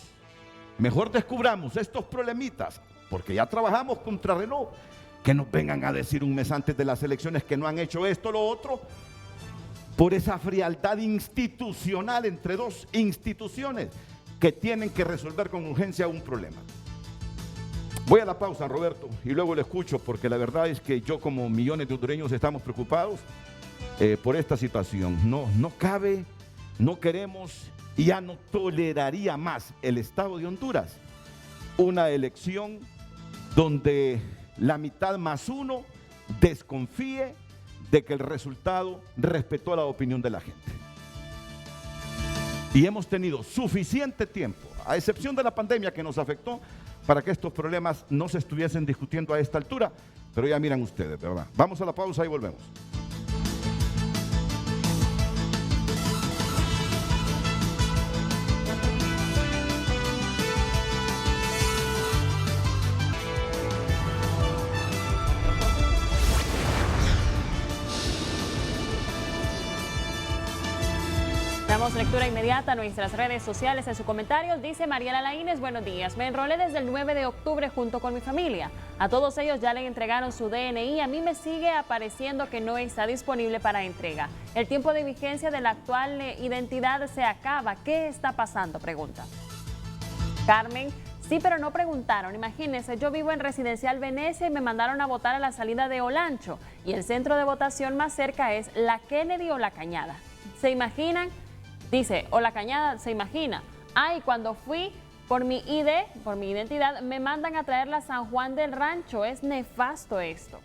estos problemitas, porque ya trabajamos contra Renault, que nos vengan a decir un mes antes de las elecciones que no han hecho esto o lo otro, por esa frialdad institucional entre dos instituciones que tienen que resolver con urgencia un problema. Voy a la pausa, Roberto, y luego le escucho, porque la verdad es que yo, como millones de hondureños, estamos preocupados por esta situación. No cabe, no queremos y ya no toleraría más el Estado de Honduras una elección donde la mitad más uno desconfíe de que el resultado respetó la opinión de la gente. Y hemos tenido suficiente tiempo, a excepción de la pandemia que nos afectó, para que estos problemas no se estuviesen discutiendo a esta altura, pero ya miran ustedes, ¿verdad? Vamos a la pausa y volvemos. Damos lectura inmediata a nuestras redes sociales. En sus comentarios dice Mariela Laínez: buenos días, me enrolé desde el 9 de octubre junto con mi familia. A todos ellos ya le entregaron su DNI. A mí me sigue apareciendo que no está disponible para entrega. El tiempo de vigencia de la actual identidad se acaba. ¿Qué está pasando?, pregunta. Carmen: sí, pero no preguntaron. Imagínense, yo vivo en Residencial Venecia y me mandaron a votar a la salida de Olancho. Y el centro de votación más cerca es la Kennedy o la Cañada. ¿Se imaginan? Dice, o la Cañada, se imagina. Ay, cuando fui por mi ID, por mi identidad, me mandan a traerla a San Juan del Rancho. Es nefasto esto.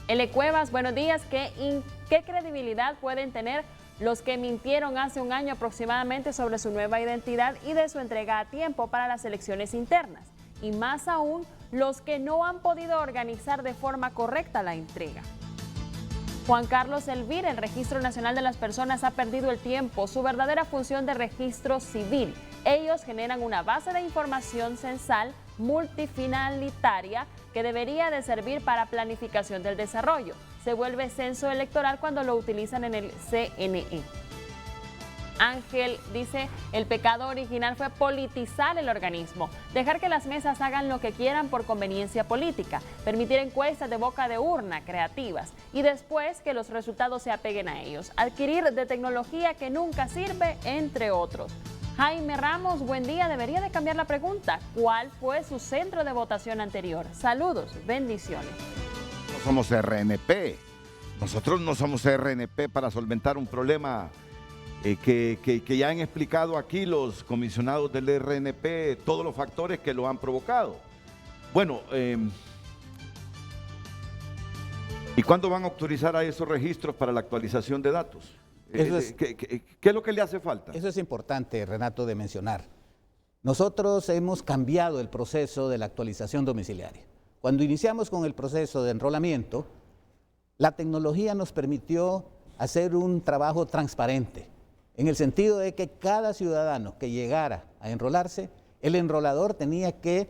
L. Cuevas: buenos días. ¿Qué credibilidad pueden tener los que mintieron hace un año aproximadamente sobre su nueva identidad y de su entrega a tiempo para las elecciones internas? Y más aún, los que no han podido organizar de forma correcta la entrega. Juan Carlos Elvira: el Registro Nacional de las Personas ha perdido el tiempo, su verdadera función de registro civil. Ellos generan una base de información censal multifinalitaria que debería de servir para planificación del desarrollo. Se vuelve censo electoral cuando lo utilizan en el CNE. Ángel dice: el pecado original fue politizar el organismo, dejar que las mesas hagan lo que quieran por conveniencia política, permitir encuestas de boca de urna creativas y después que los resultados se apeguen a ellos, adquirir de tecnología que nunca sirve, entre otros. Jaime Ramos: buen día, debería de cambiar la pregunta. ¿Cuál fue su centro de votación anterior? Saludos, bendiciones. No somos RNP, nosotros no somos RNP para solventar un problema que ya han explicado aquí los comisionados del RNP, todos los factores que lo han provocado. Bueno, ¿y cuándo van a autorizar a esos registros para la actualización de datos? ¿Qué es lo que le hace falta? Eso es importante, Renato, de mencionar. Nosotros hemos cambiado el proceso de la actualización domiciliaria. Cuando iniciamos con el proceso de enrolamiento, la tecnología nos permitió hacer un trabajo transparente, en el sentido de que cada ciudadano que llegara a enrolarse, el enrolador tenía que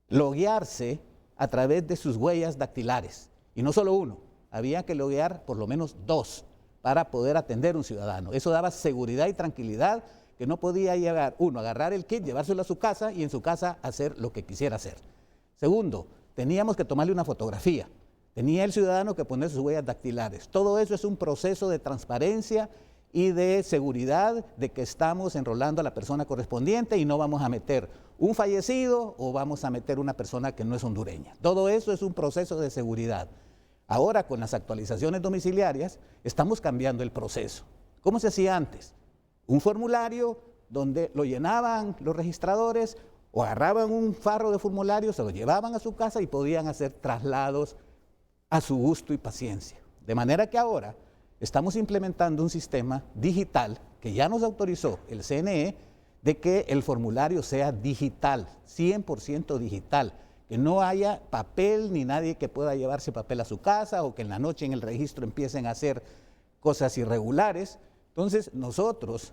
loguearse a través de sus huellas dactilares. Y no solo uno, había que loguear por lo menos dos, para poder atender a un ciudadano. Eso daba seguridad y tranquilidad, que no podía llegar uno, agarrar el kit, llevárselo a su casa y en su casa hacer lo que quisiera hacer. Segundo, teníamos que tomarle una fotografía. Tenía el ciudadano que poner sus huellas dactilares. Todo eso es un proceso de transparencia y de seguridad de que estamos enrolando a la persona correspondiente y no vamos a meter un fallecido o vamos a meter una persona que no es hondureña. Todo eso es un proceso de seguridad. Ahora, con las actualizaciones domiciliarias, estamos cambiando el proceso. ¿Cómo se hacía antes? Un formulario donde lo llenaban los registradores o agarraban un farro de formulario, se lo llevaban a su casa y podían hacer traslados a su gusto y paciencia. De manera que ahora estamos implementando un sistema digital que ya nos autorizó el CNE de que el formulario sea digital, 100% digital, que no haya papel ni nadie que pueda llevarse papel a su casa o que en la noche en el registro empiecen a hacer cosas irregulares. Entonces nosotros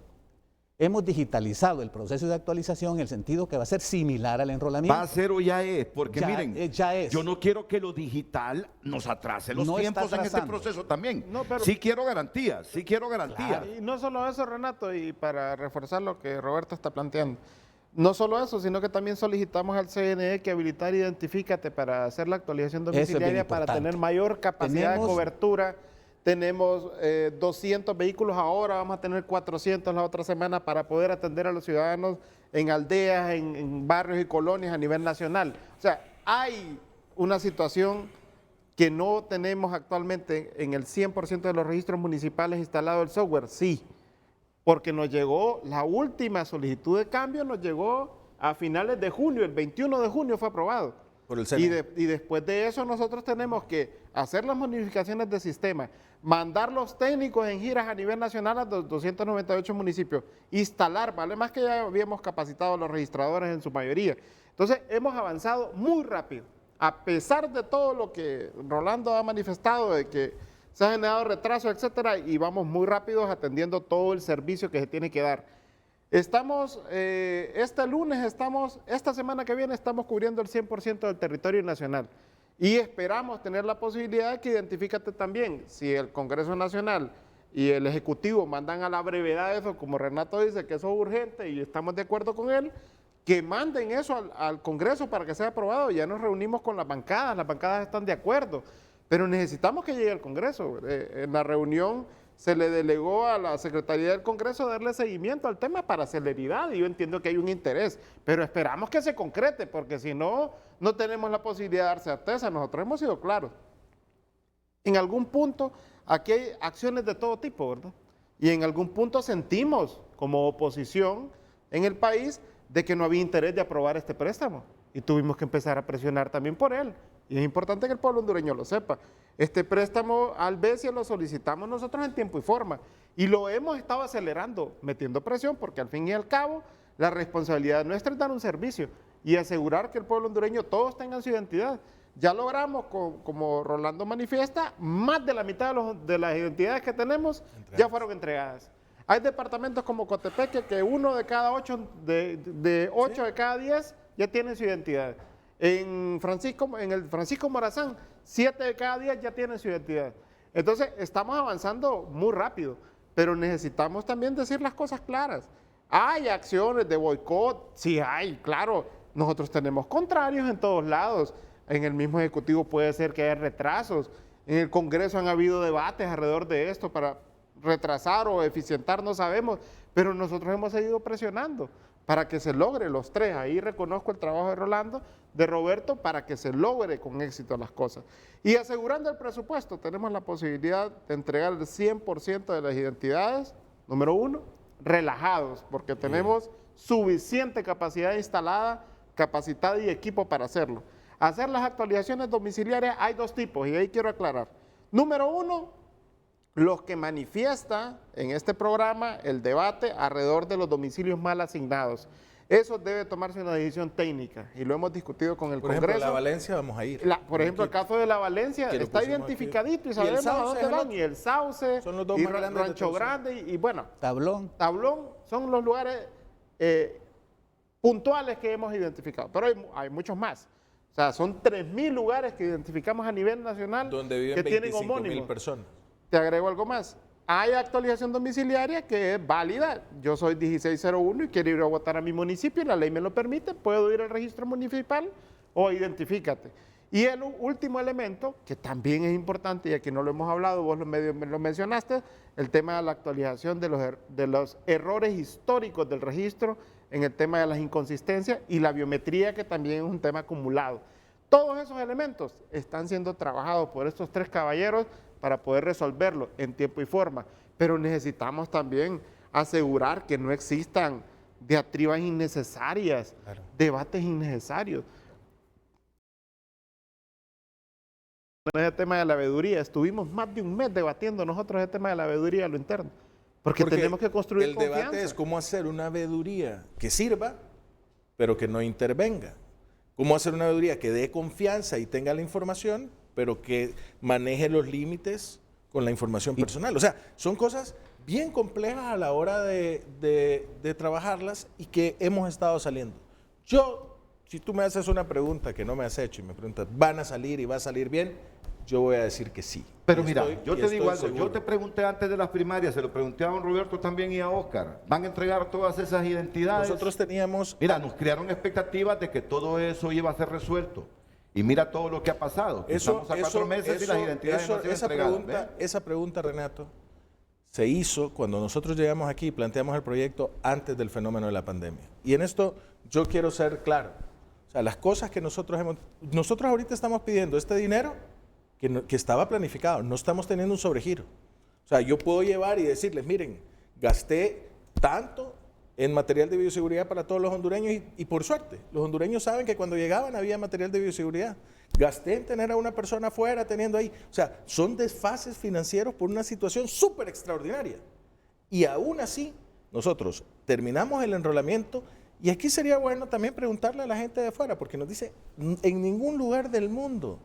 hemos digitalizado el proceso de actualización en el sentido que va a ser similar al enrolamiento. ¿Va a ser o ya es? Porque ya, miren, ya es. Yo no quiero que lo digital nos atrase los tiempos en este proceso también. No, pero, sí quiero garantías, sí quiero garantías. Claro. Y no solo eso, Renato, y para reforzar lo que Roberto está planteando, no solo eso, sino que también solicitamos al CNE que habilitar Identifícate para hacer la actualización domiciliaria para tener mayor capacidad de cobertura. Tenemos 200 vehículos ahora, vamos a tener 400 la otra semana para poder atender a los ciudadanos en aldeas, en barrios y colonias a nivel nacional. O sea, hay una situación que no tenemos actualmente en el 100% de los registros municipales instalado el software, sí, porque nos llegó la última solicitud de cambio, nos llegó a finales de junio, el 21 de junio fue aprobado. Por el y después de eso nosotros tenemos que hacer las modificaciones de sistema, mandar los técnicos en giras a nivel nacional a los 298 municipios, instalar, vale más que ya habíamos capacitado a los registradores en su mayoría. Entonces hemos avanzado muy rápido, a pesar de todo lo que Rolando ha manifestado, de que se ha generado retraso, etcétera, y vamos muy rápidos atendiendo todo el servicio que se tiene que dar. Estamos, este lunes esta semana que viene estamos cubriendo el 100% del territorio nacional y esperamos tener la posibilidad de que Identifícate también, si el Congreso Nacional y el Ejecutivo mandan a la brevedad eso, como Renato dice que eso es urgente y estamos de acuerdo con él, que manden eso al Congreso para que sea aprobado. Ya nos reunimos con las bancadas están de acuerdo, pero necesitamos que llegue al Congreso. En la reunión se le delegó a la Secretaría del Congreso darle seguimiento al tema para celeridad, y yo entiendo que hay un interés, pero esperamos que se concrete, porque si no, no tenemos la posibilidad de dar certeza. Nosotros hemos sido claros. En algún punto, aquí hay acciones de todo tipo, ¿verdad? Y en algún punto sentimos como oposición en el país de que no había interés de aprobar este préstamo, y tuvimos que empezar a presionar también por él. Y es importante que el pueblo hondureño lo sepa. Este préstamo al BESIA lo solicitamos nosotros en tiempo y forma. Y lo hemos estado acelerando, metiendo presión, porque al fin y al cabo la responsabilidad nuestra es dar un servicio y asegurar que el pueblo hondureño todos tengan su identidad. Ya logramos, como Rolando manifiesta, más de la mitad de las identidades que tenemos ya fueron entregadas. Hay departamentos como Cotepeque que uno de cada 8, de 8 de cada 10 ya tienen su identidad. En el Francisco Morazán, 7 de cada 10 ya tienen su identidad. Entonces, estamos avanzando muy rápido, pero necesitamos también decir las cosas claras. Hay acciones de boicot, sí hay, claro. Nosotros tenemos contrarios en todos lados. En el mismo Ejecutivo puede ser que haya retrasos. En el Congreso han habido debates alrededor de esto para retrasar o eficientar, no sabemos, pero nosotros hemos seguido presionando para que se logre los tres. Ahí reconozco el trabajo de Rolando, de Roberto, para que se logre con éxito las cosas. Y asegurando el presupuesto, tenemos la posibilidad de entregar el 100% de las identidades, número uno, relajados, porque tenemos suficiente capacidad instalada, capacidad y equipo para hacerlo. Hacer las actualizaciones domiciliarias hay dos tipos, y ahí quiero aclarar. Número uno, los que manifiesta en este programa el debate alrededor de los domicilios mal asignados. Eso debe tomarse una decisión técnica y lo hemos discutido con el Congreso. Por ejemplo, la Valencia vamos a ir. Por ejemplo, el caso de la Valencia está identificadito y sabemos a dónde van. Y el Sauce, son los dos y más grandes Rancho Grande y bueno. Tablón son los lugares puntuales que hemos identificado, pero hay muchos más. O sea, son 3.000 lugares que identificamos a nivel nacional donde viven que tienen 25.000 homónimos. personas. Te agrego algo más. hay actualización domiciliaria que es válida. Yo soy 1601 y quiero ir a votar a mi municipio y la ley me lo permite. Puedo ir al registro municipal o identifícate. Y el último elemento, que también es importante y aquí no lo hemos hablado, vos lo mencionaste, el tema de la actualización de los errores históricos del registro en el tema de las inconsistencias y la biometría, que también es un tema acumulado. Todos esos elementos están siendo trabajados por estos tres caballeros para poder resolverlo en tiempo y forma, pero necesitamos también asegurar que no existan diatribas innecesarias, debates innecesarios. En el tema de la veeduría, estuvimos más de un mes debatiendo nosotros el tema de la veeduría a lo interno, porque tenemos que construir confianza. El debate es cómo hacer una veeduría que sirva, pero que no intervenga. Cómo hacer una veeduría que dé confianza y tenga la información, pero que maneje los límites con la información personal. O sea, son cosas bien complejas a la hora de trabajarlas y que hemos estado saliendo. Si tú me haces una pregunta que no me has hecho y me preguntas, ¿van a salir y va a salir bien? Yo voy a decir que sí. Pero mira, yo te digo algo, yo te pregunté antes de las primarias, se lo pregunté a don Roberto también y a Óscar, ¿van a entregar todas esas identidades? Nosotros teníamos... Mira, nos crearon expectativas de que todo eso iba a ser resuelto. Y mira todo lo que ha pasado. Estamos a 4 meses y las identidades no han sido entregadas. Esa pregunta, Renato, se hizo cuando nosotros llegamos aquí y planteamos el proyecto antes del fenómeno de la pandemia. Y en esto yo quiero ser claro. O sea, las cosas que nosotros ahorita estamos pidiendo este dinero que estaba planificado, no estamos teniendo un sobregiro. O sea, yo puedo llevar y decirles, miren, gasté tanto en material de bioseguridad para todos los hondureños y por suerte, los hondureños saben que cuando llegaban había material de bioseguridad. Gasté en tener a una persona afuera teniendo ahí. O sea, son desfases financieros por una situación súper extraordinaria. Y aún así, nosotros terminamos el enrolamiento. Y aquí sería bueno también preguntarle a la gente de afuera, porque nos dice, en ningún lugar del mundo,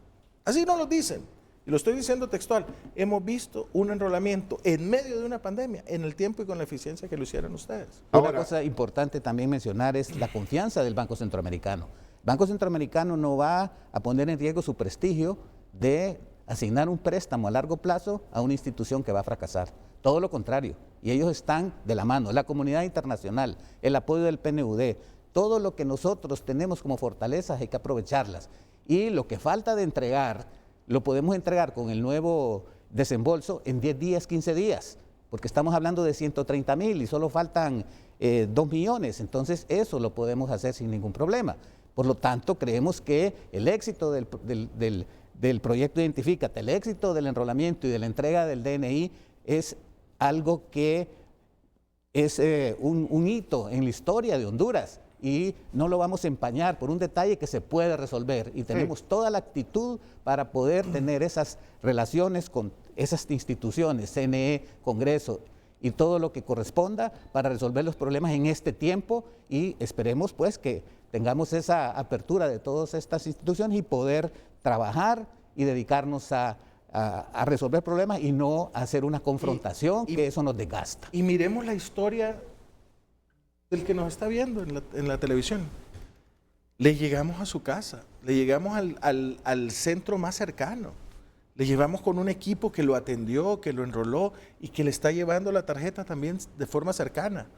así nos lo dicen, y lo estoy diciendo textual, hemos visto un enrolamiento en medio de una pandemia, en el tiempo y con la eficiencia que lo hicieron ustedes. Una cosa importante también mencionar es la confianza del Banco Centroamericano. El Banco Centroamericano no va a poner en riesgo su prestigio de asignar un préstamo a largo plazo a una institución que va a fracasar. Todo lo contrario, y ellos están de la mano, la comunidad internacional, el apoyo del PNUD, todo lo que nosotros tenemos como fortalezas hay que aprovecharlas. Y lo que falta de entregar, lo podemos entregar con el nuevo desembolso en 10 días, 15 días, porque estamos hablando de 130,000 y solo faltan 2 millones, entonces eso lo podemos hacer sin ningún problema. Por lo tanto, creemos que el éxito del proyecto Identifícate, el éxito del enrolamiento y de la entrega del DNI es algo que es un hito en la historia de Honduras y no lo vamos a empañar por un detalle que se puede resolver y tenemos toda la actitud para poder tener esas relaciones con esas instituciones, CNE, Congreso y todo lo que corresponda para resolver los problemas en este tiempo y esperemos pues que tengamos esa apertura de todas estas instituciones y poder trabajar y dedicarnos a resolver problemas y no hacer una confrontación que eso nos desgasta. Y miremos la historia del que nos está viendo en la televisión. Le llegamos a su casa, le llegamos al centro más cercano, le llevamos con un equipo que lo atendió, que lo enroló y que le está llevando la tarjeta también de forma cercana.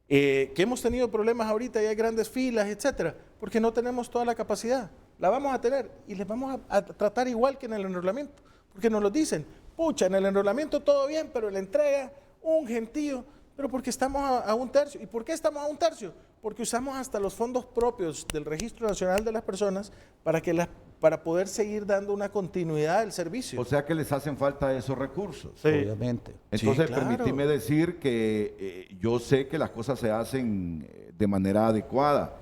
Que hemos tenido problemas ahorita y hay grandes filas, etcétera, porque no tenemos toda la capacidad. La vamos a tener y les vamos a tratar igual que en el enrolamiento. Porque nos lo dicen, pucha, en el enrolamiento todo bien, pero en la entrega, un gentío, pero porque estamos a 1/3. ¿Y por qué estamos a 1/3? Porque usamos hasta los fondos propios del Registro Nacional de las Personas para poder seguir dando una continuidad del servicio. O sea que les hacen falta esos recursos. Sí. Obviamente. Entonces, sí, claro. permíteme decir que yo sé que las cosas se hacen de manera adecuada.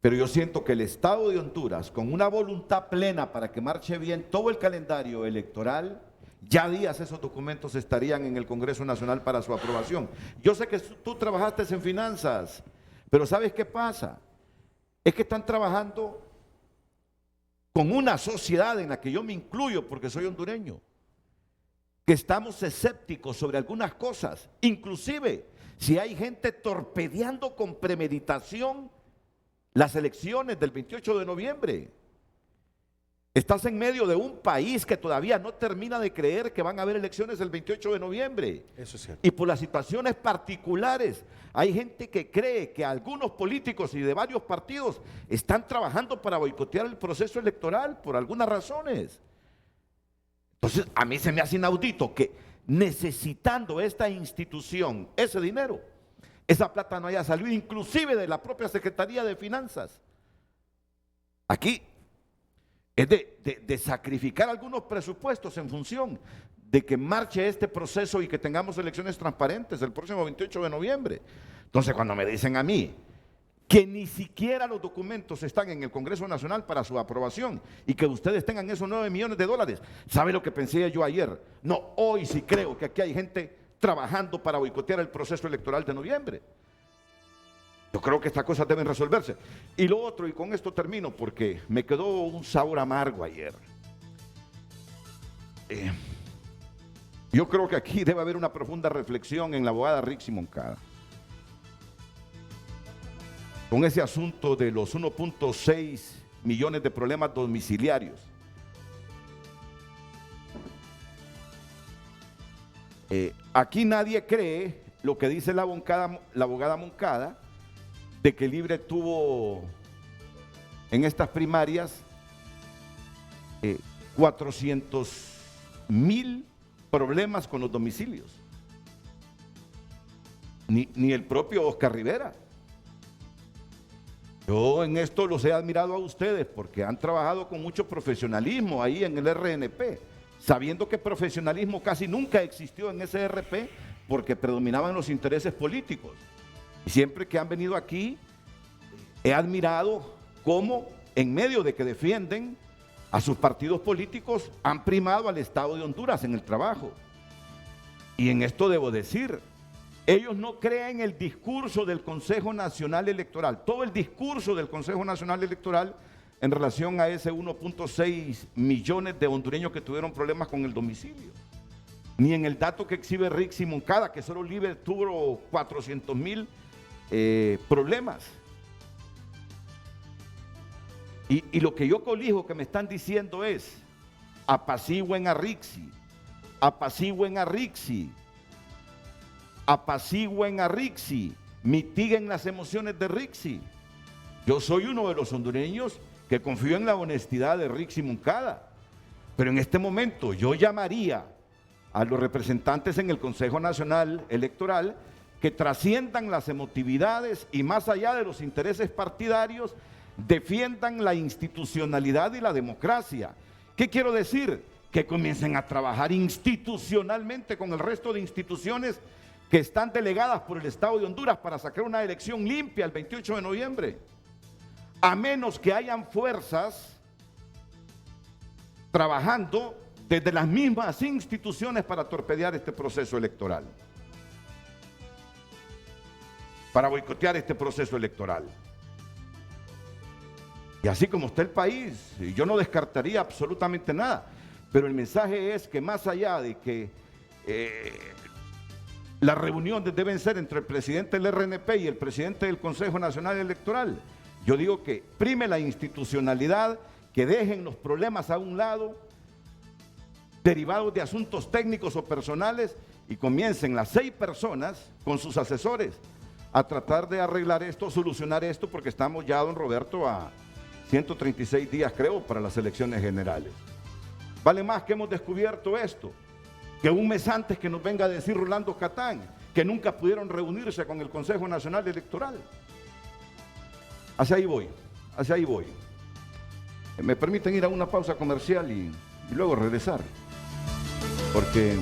Pero yo siento que el Estado de Honduras, con una voluntad plena para que marche bien todo el calendario electoral, ya días esos documentos estarían en el Congreso Nacional para su aprobación. Yo sé que tú trabajaste en finanzas, pero ¿sabes qué pasa? Es que están trabajando con una sociedad en la que yo me incluyo porque soy hondureño, que estamos escépticos sobre algunas cosas, inclusive si hay gente torpedeando con premeditación las elecciones del 28 de noviembre. Estás en medio de un país que todavía no termina de creer que van a haber elecciones el 28 de noviembre. Eso es cierto. Y por las situaciones particulares, hay gente que cree que algunos políticos y de varios partidos están trabajando para boicotear el proceso electoral por algunas razones. Entonces, a mí se me hace inaudito que necesitando esta institución ese dinero, esa plata no haya salido inclusive de la propia Secretaría de Finanzas. Aquí es de sacrificar algunos presupuestos en función de que marche este proceso y que tengamos elecciones transparentes el próximo 28 de noviembre. Entonces, cuando me dicen a mí que ni siquiera los documentos están en el Congreso Nacional para su aprobación y que ustedes tengan esos 9 millones de dólares, ¿sabe lo que pensé yo ayer? No, hoy sí creo que aquí hay gente trabajando para boicotear el proceso electoral de noviembre. Yo creo que estas cosas deben resolverse. Y lo otro, y con esto termino, porque me quedó un sabor amargo ayer. Yo creo que aquí debe haber una profunda reflexión en la abogada Rixi Moncada. Con ese asunto de los 1.6 millones de problemas domiciliarios. Aquí nadie cree lo que dice la abogada Moncada, de que Libre tuvo en estas primarias 400,000 problemas con los domicilios. Ni el propio Oscar Rivera. Yo en esto los he admirado a ustedes porque han trabajado con mucho profesionalismo ahí en el RNP, sabiendo que profesionalismo casi nunca existió en ese RP porque predominaban los intereses políticos. Y siempre que han venido aquí, he admirado cómo, en medio de que defienden a sus partidos políticos, han primado al Estado de Honduras en el trabajo. Y en esto debo decir, ellos no creen el discurso del Consejo Nacional Electoral, todo el discurso del Consejo Nacional Electoral en relación a ese 1.6 millones de hondureños que tuvieron problemas con el domicilio. Ni en el dato que exhibe Rixi Moncada, que solo Libre tuvo 400,000 problemas. Y lo que yo colijo que me están diciendo es, apacigüen a Rixi, apacigüen a Rixi, apacigüen a Rixi, mitiguen las emociones de Rixi. Yo soy uno de los hondureños que confío en la honestidad de Rixi Moncada, pero en este momento yo llamaría a los representantes en el Consejo Nacional Electoral que trasciendan las emotividades y más allá de los intereses partidarios, defiendan la institucionalidad y la democracia. ¿Qué quiero decir? Que comiencen a trabajar institucionalmente con el resto de instituciones que están delegadas por el Estado de Honduras para sacar una elección limpia el 28 de noviembre. A menos que hayan fuerzas trabajando desde las mismas instituciones para torpedear este proceso electoral, para boicotear este proceso electoral. Y así como está el país, yo no descartaría absolutamente nada, pero el mensaje es que más allá de que las reuniones deben ser entre el presidente del RNP y el presidente del Consejo Nacional Electoral, yo digo que prime la institucionalidad, que dejen los problemas a un lado, derivados de asuntos técnicos o personales, y comiencen las 6 personas con sus asesores a tratar de arreglar esto, solucionar esto, porque estamos ya, don Roberto, a 136 días, creo, para las elecciones generales. Vale más que hemos descubierto esto, que un mes antes que nos venga a decir Rolando Catán, que nunca pudieron reunirse con el Consejo Nacional Electoral. Hacia ahí voy, hacia ahí voy. Me permiten ir a una pausa comercial y luego regresar. Porque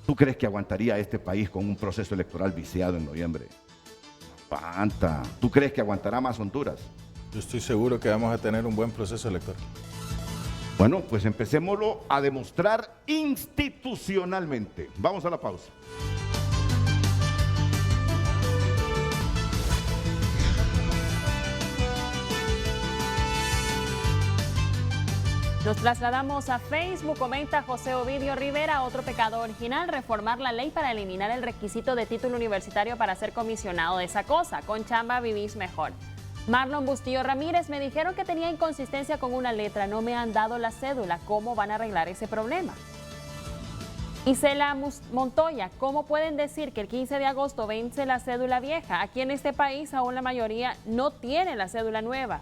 ¿tú crees que aguantaría este país con un proceso electoral viciado en noviembre? Aguanta. ¿Tú crees que aguantará más Honduras? Yo estoy seguro que vamos a tener un buen proceso electoral. Bueno, pues empecémoslo a demostrar institucionalmente. Vamos a la pausa. Nos trasladamos a Facebook, comenta José Ovidio Rivera, otro pecado original, reformar la ley para eliminar el requisito de título universitario para ser comisionado de esa cosa. Con chamba vivís mejor. Marlon Bustillo Ramírez, me dijeron que tenía inconsistencia con una letra, no me han dado la cédula, ¿cómo van a arreglar ese problema? Isela Montoya, ¿cómo pueden decir que el 15 de agosto vence la cédula vieja? Aquí en este país aún la mayoría no tiene la cédula nueva.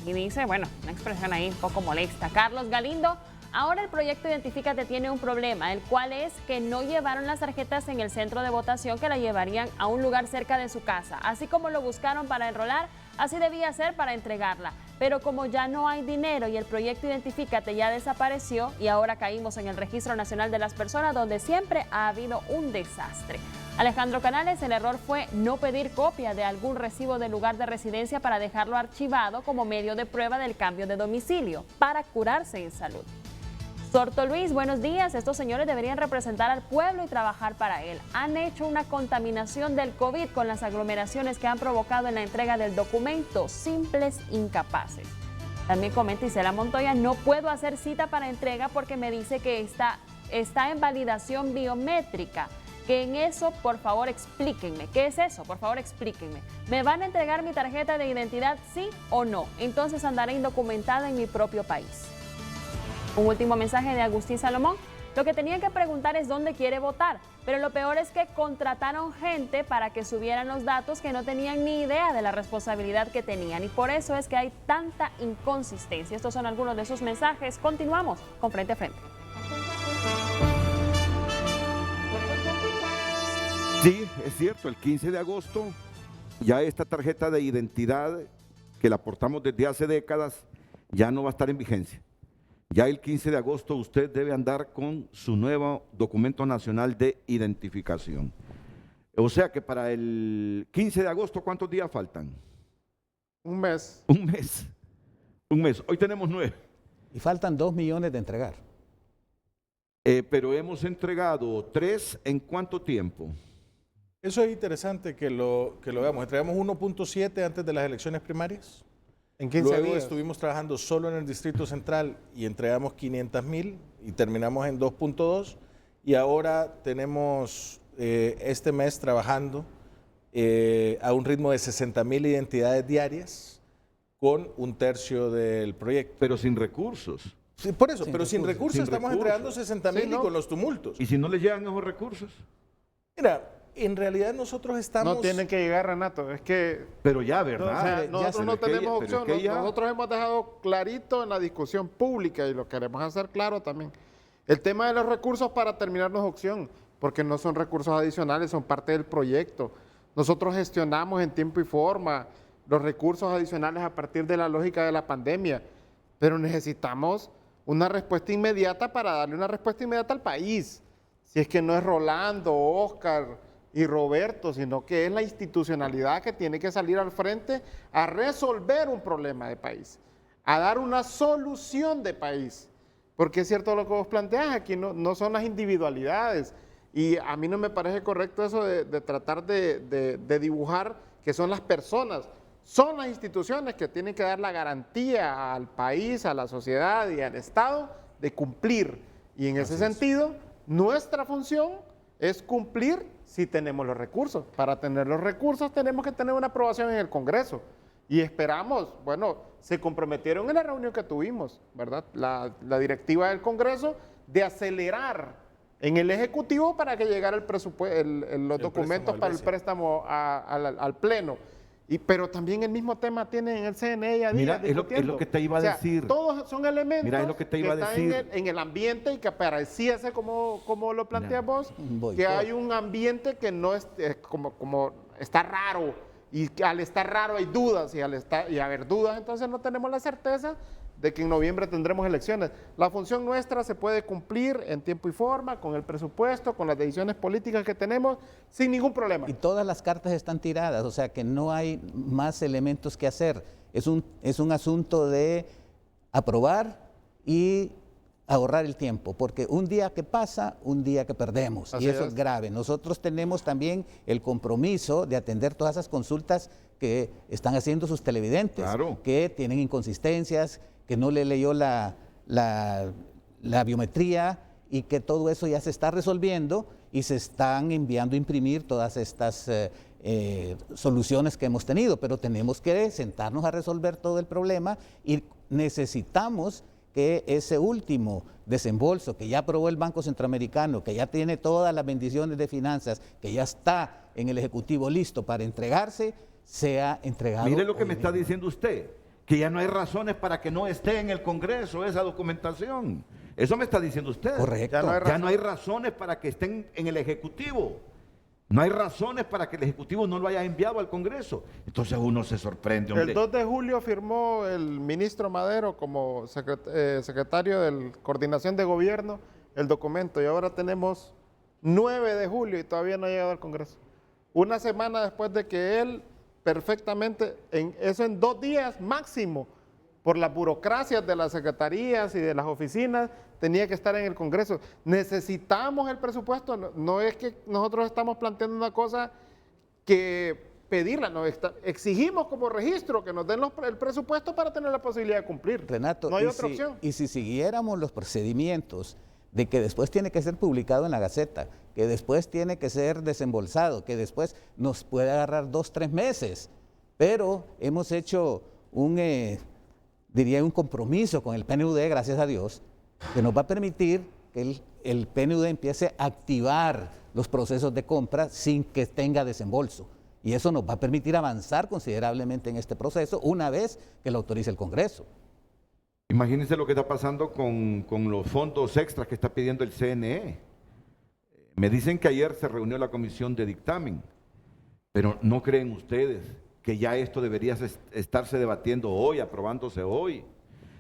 Y dice, bueno, una expresión ahí un poco molesta. Carlos Galindo, ahora el proyecto Identifícate tiene un problema, el cual es que no llevaron las tarjetas en el centro de votación, que la llevarían a un lugar cerca de su casa. Así como lo buscaron para enrolar, así debía ser para entregarla. Pero como ya no hay dinero y el proyecto Identifícate ya desapareció y ahora caímos en el Registro Nacional de las Personas, donde siempre ha habido un desastre. Alejandro Canales, el error fue no pedir copia de algún recibo del lugar de residencia para dejarlo archivado como medio de prueba del cambio de domicilio para curarse en salud. Sorto Luis, buenos días. Estos señores deberían representar al pueblo y trabajar para él. Han hecho una contaminación del COVID con las aglomeraciones que han provocado en la entrega del documento. Simples incapaces. También comenta Isela Montoya, no puedo hacer cita para entrega porque me dice que está en validación biométrica. Que en eso, por favor, explíquenme. ¿Qué es eso? Por favor, explíquenme. ¿Me van a entregar mi tarjeta de identidad, sí o no? Entonces andaré indocumentada en mi propio país. Un último mensaje de Agustín Salomón. Lo que tenían que preguntar es dónde quiere votar, pero lo peor es que contrataron gente para que subieran los datos que no tenían ni idea de la responsabilidad que tenían y por eso es que hay tanta inconsistencia. Estos son algunos de sus mensajes. Continuamos con Frente a Frente. Sí, es cierto, el 15 de agosto ya esta tarjeta de identidad que la portamos desde hace décadas ya no va a estar en vigencia. Ya el 15 de agosto usted debe andar con su nuevo documento nacional de identificación. O sea que para el 15 de agosto, ¿cuántos días faltan? Un mes. Un mes. Un mes. Hoy tenemos 9. Y faltan 2 millones de entregar. Pero hemos entregado 3 ¿en cuánto tiempo? Eso es interesante que lo veamos. Entregamos 1.7 antes de las elecciones primarias. En 15 Luego días. estuvimos trabajando solo en el Distrito Central y entregamos 500,000 y terminamos en 2.2 y ahora tenemos este mes trabajando a un ritmo de 60,000 identidades diarias con 1/3 del proyecto. Pero sin recursos. Sí, por eso, pero sin recursos estamos entregando 60,000 Sí, ¿no? y con los tumultos. ¿Y si no les llegan esos recursos? Mira, en realidad nosotros estamos... No tienen que llegar, Renato, es que... Pero ya, O ¿verdad? sea, nosotros no tenemos opción. pero es que ya- Nosotros hemos dejado clarito en la discusión pública y lo queremos hacer claro también. El tema de los recursos para terminar no es opción, porque no son recursos adicionales, son parte del proyecto. Nosotros gestionamos en tiempo y forma los recursos adicionales a partir de la lógica de la pandemia, pero necesitamos una respuesta inmediata para darle una respuesta inmediata al país. Si es que no es Rolando, Óscar y Roberto, sino que es la institucionalidad que tiene que salir al frente a resolver un problema de país, a dar una solución de país. Porque es cierto lo que vos planteás, aquí no son las individualidades. Y a mí no me parece correcto eso de tratar de dibujar que son las personas. Son las instituciones que tienen que dar la garantía al país, a la sociedad y al Estado de cumplir. Y en ese sentido, nuestra función es cumplir si tenemos los recursos. Para tener los recursos tenemos que tener una aprobación en el Congreso. Y esperamos, bueno, se comprometieron en la reunión que tuvimos, ¿verdad? La directiva del Congreso de acelerar en el Ejecutivo para que llegara el presupuesto, los documentos para el préstamo al Pleno. Pero también el mismo tema tiene en el CNE ya Mira, es lo que te iba a decir. Todos son elementos Mira, es lo que te iba a están decir. en el ambiente y que pareciese, como lo planteas vos, que hay un ambiente que no es como está raro. Y que al estar raro hay dudas y haber dudas, entonces no tenemos la certeza de que en noviembre tendremos elecciones. La función nuestra se puede cumplir en tiempo y forma, con el presupuesto, con las decisiones políticas que tenemos, sin ningún problema. Y todas las cartas están tiradas, o sea que no hay más elementos que hacer. Es un asunto de aprobar y ahorrar el tiempo, porque un día que pasa, un día que perdemos, y eso es grave. Nosotros tenemos también el compromiso de atender todas esas consultas que están haciendo sus televidentes, que tienen inconsistencias, que no le leyó la biometría y que todo eso ya se está resolviendo y se están enviando a imprimir todas estas soluciones que hemos tenido, pero tenemos que sentarnos a resolver todo el problema y necesitamos que ese último desembolso que ya aprobó el Banco Centroamericano, que ya tiene todas las bendiciones de finanzas, que ya está en el Ejecutivo listo para entregarse, sea entregado. Mire lo que me está diciendo usted, que ya no hay razones para que no esté en el Congreso esa documentación. Eso me está diciendo usted. Correcto. Ya no hay razones para que estén en el Ejecutivo. No hay razones para que el Ejecutivo no lo haya enviado al Congreso. Entonces uno se sorprende, hombre. El 2 de julio firmó el ministro Madero como secretario de Coordinación de Gobierno el documento y ahora tenemos 9 de julio y todavía no ha llegado al Congreso. Una semana después de que él perfectamente, en 2 días máximo, por las burocracias de las secretarías y de las oficinas, tenía que estar en el Congreso. Necesitamos el presupuesto, no es que nosotros estamos planteando una cosa que pedirla, no, exigimos como registro que nos den el presupuesto para tener la posibilidad de cumplir. Renato, no hay otra opción. Y si siguiéramos los procedimientos de que después tiene que ser publicado en la Gaceta, que después tiene que ser desembolsado, que después nos puede agarrar 2, 3 meses, pero hemos hecho un compromiso con el PNUD, gracias a Dios, que nos va a permitir que el PNUD empiece a activar los procesos de compra sin que tenga desembolso. Y eso nos va a permitir avanzar considerablemente en este proceso una vez que lo autorice el Congreso. Imagínense lo que está pasando con los fondos extras que está pidiendo el CNE. Me dicen que ayer se reunió la comisión de dictamen, pero ¿no creen ustedes que ya esto debería estarse debatiendo hoy, aprobándose hoy?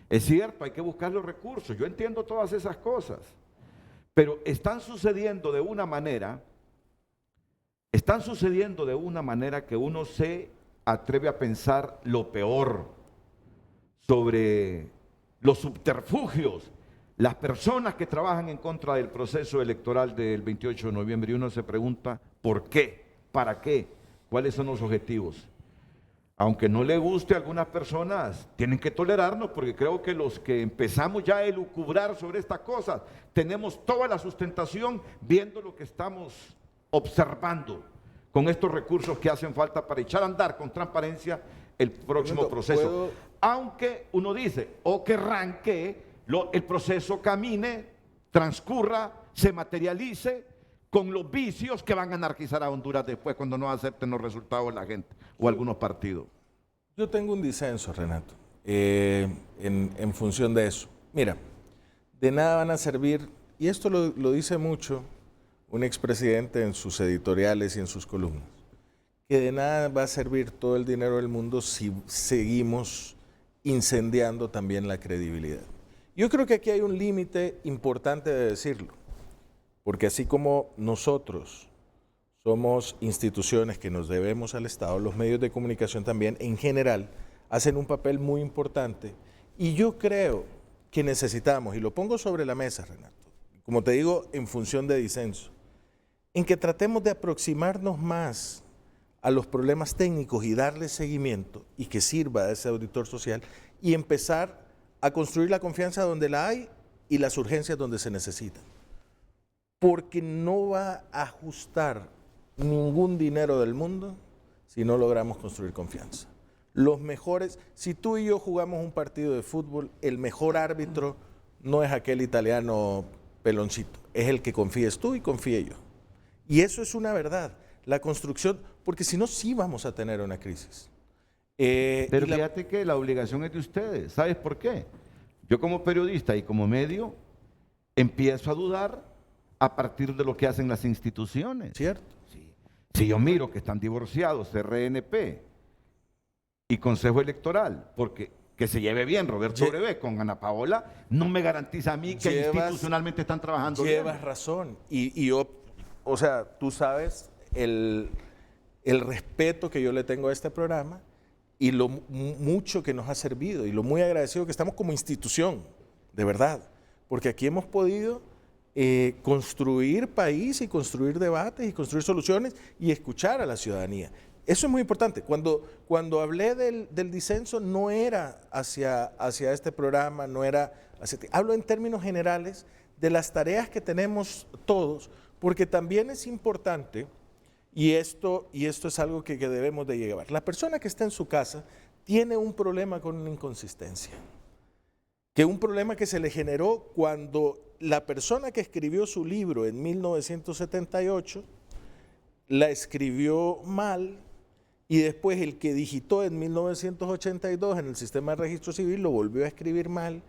Es cierto, hay que buscar los recursos, yo entiendo todas esas cosas, pero están sucediendo de una manera que uno se atreve a pensar lo peor sobre los subterfugios, las personas que trabajan en contra del proceso electoral del 28 de noviembre, y uno se pregunta ¿por qué? ¿Para qué? ¿Cuáles son los objetivos? Aunque no le guste a algunas personas, tienen que tolerarnos, porque creo que los que empezamos ya a elucubrar sobre estas cosas, tenemos toda la sustentación viendo lo que estamos observando con estos recursos que hacen falta para echar a andar con transparencia el próximo proceso. Aunque uno dice, o querrán que el proceso camine, transcurra, se materialice con los vicios que van a anarquizar a Honduras después cuando no acepten los resultados la gente o algunos partidos. Yo tengo un disenso, Renato, en función de eso. Mira, de nada van a servir, y esto lo dice mucho un expresidente en sus editoriales y en sus columnas, que de nada va a servir todo el dinero del mundo si seguimos incendiando también la credibilidad. Yo creo que aquí hay un límite importante de decirlo, porque así como nosotros somos instituciones que nos debemos al Estado, los medios de comunicación también en general hacen un papel muy importante, y yo creo que necesitamos, y lo pongo sobre la mesa, Renato, como te digo, en función de disenso, en que tratemos de aproximarnos más a los problemas técnicos y darle seguimiento y que sirva a ese auditor social y empezar a construir la confianza donde la hay y las urgencias donde se necesitan. Porque no va a ajustar ningún dinero del mundo si no logramos construir confianza. Los mejores, si tú y yo jugamos un partido de fútbol, el mejor árbitro no es aquel italiano peloncito, es el que confíes tú y confíe yo. Y eso es una verdad, la construcción, porque si no, sí vamos a tener una crisis. Pero fíjate que la obligación es de ustedes. ¿Sabes por qué? Yo como periodista y como medio empiezo a dudar a partir de lo que hacen las instituciones. ¿Cierto? Sí. Si yo miro que están divorciados RNP y Consejo Electoral, porque que se lleve bien Roberto Brevé con Ana Paola, no me garantiza a mí que institucionalmente están trabajando bien. Llevas razón. Y yo, o sea, tú sabes el respeto que yo le tengo a este programa y lo mucho que nos ha servido y lo muy agradecido que estamos como institución, de verdad, porque aquí hemos podido construir país y construir debates y construir soluciones y escuchar a la ciudadanía. Eso es muy importante. Cuando hablé del disenso no era hacia este programa, no era hacia ti. Hablo en términos generales de las tareas que tenemos todos, porque también es importante Y esto es algo que debemos de llevar. La persona que está en su casa tiene un problema con una inconsistencia. Que un problema que se le generó cuando la persona que escribió su libro en 1978 la escribió mal y después el que digitó en 1982 en el sistema de registro civil lo volvió a escribir mal.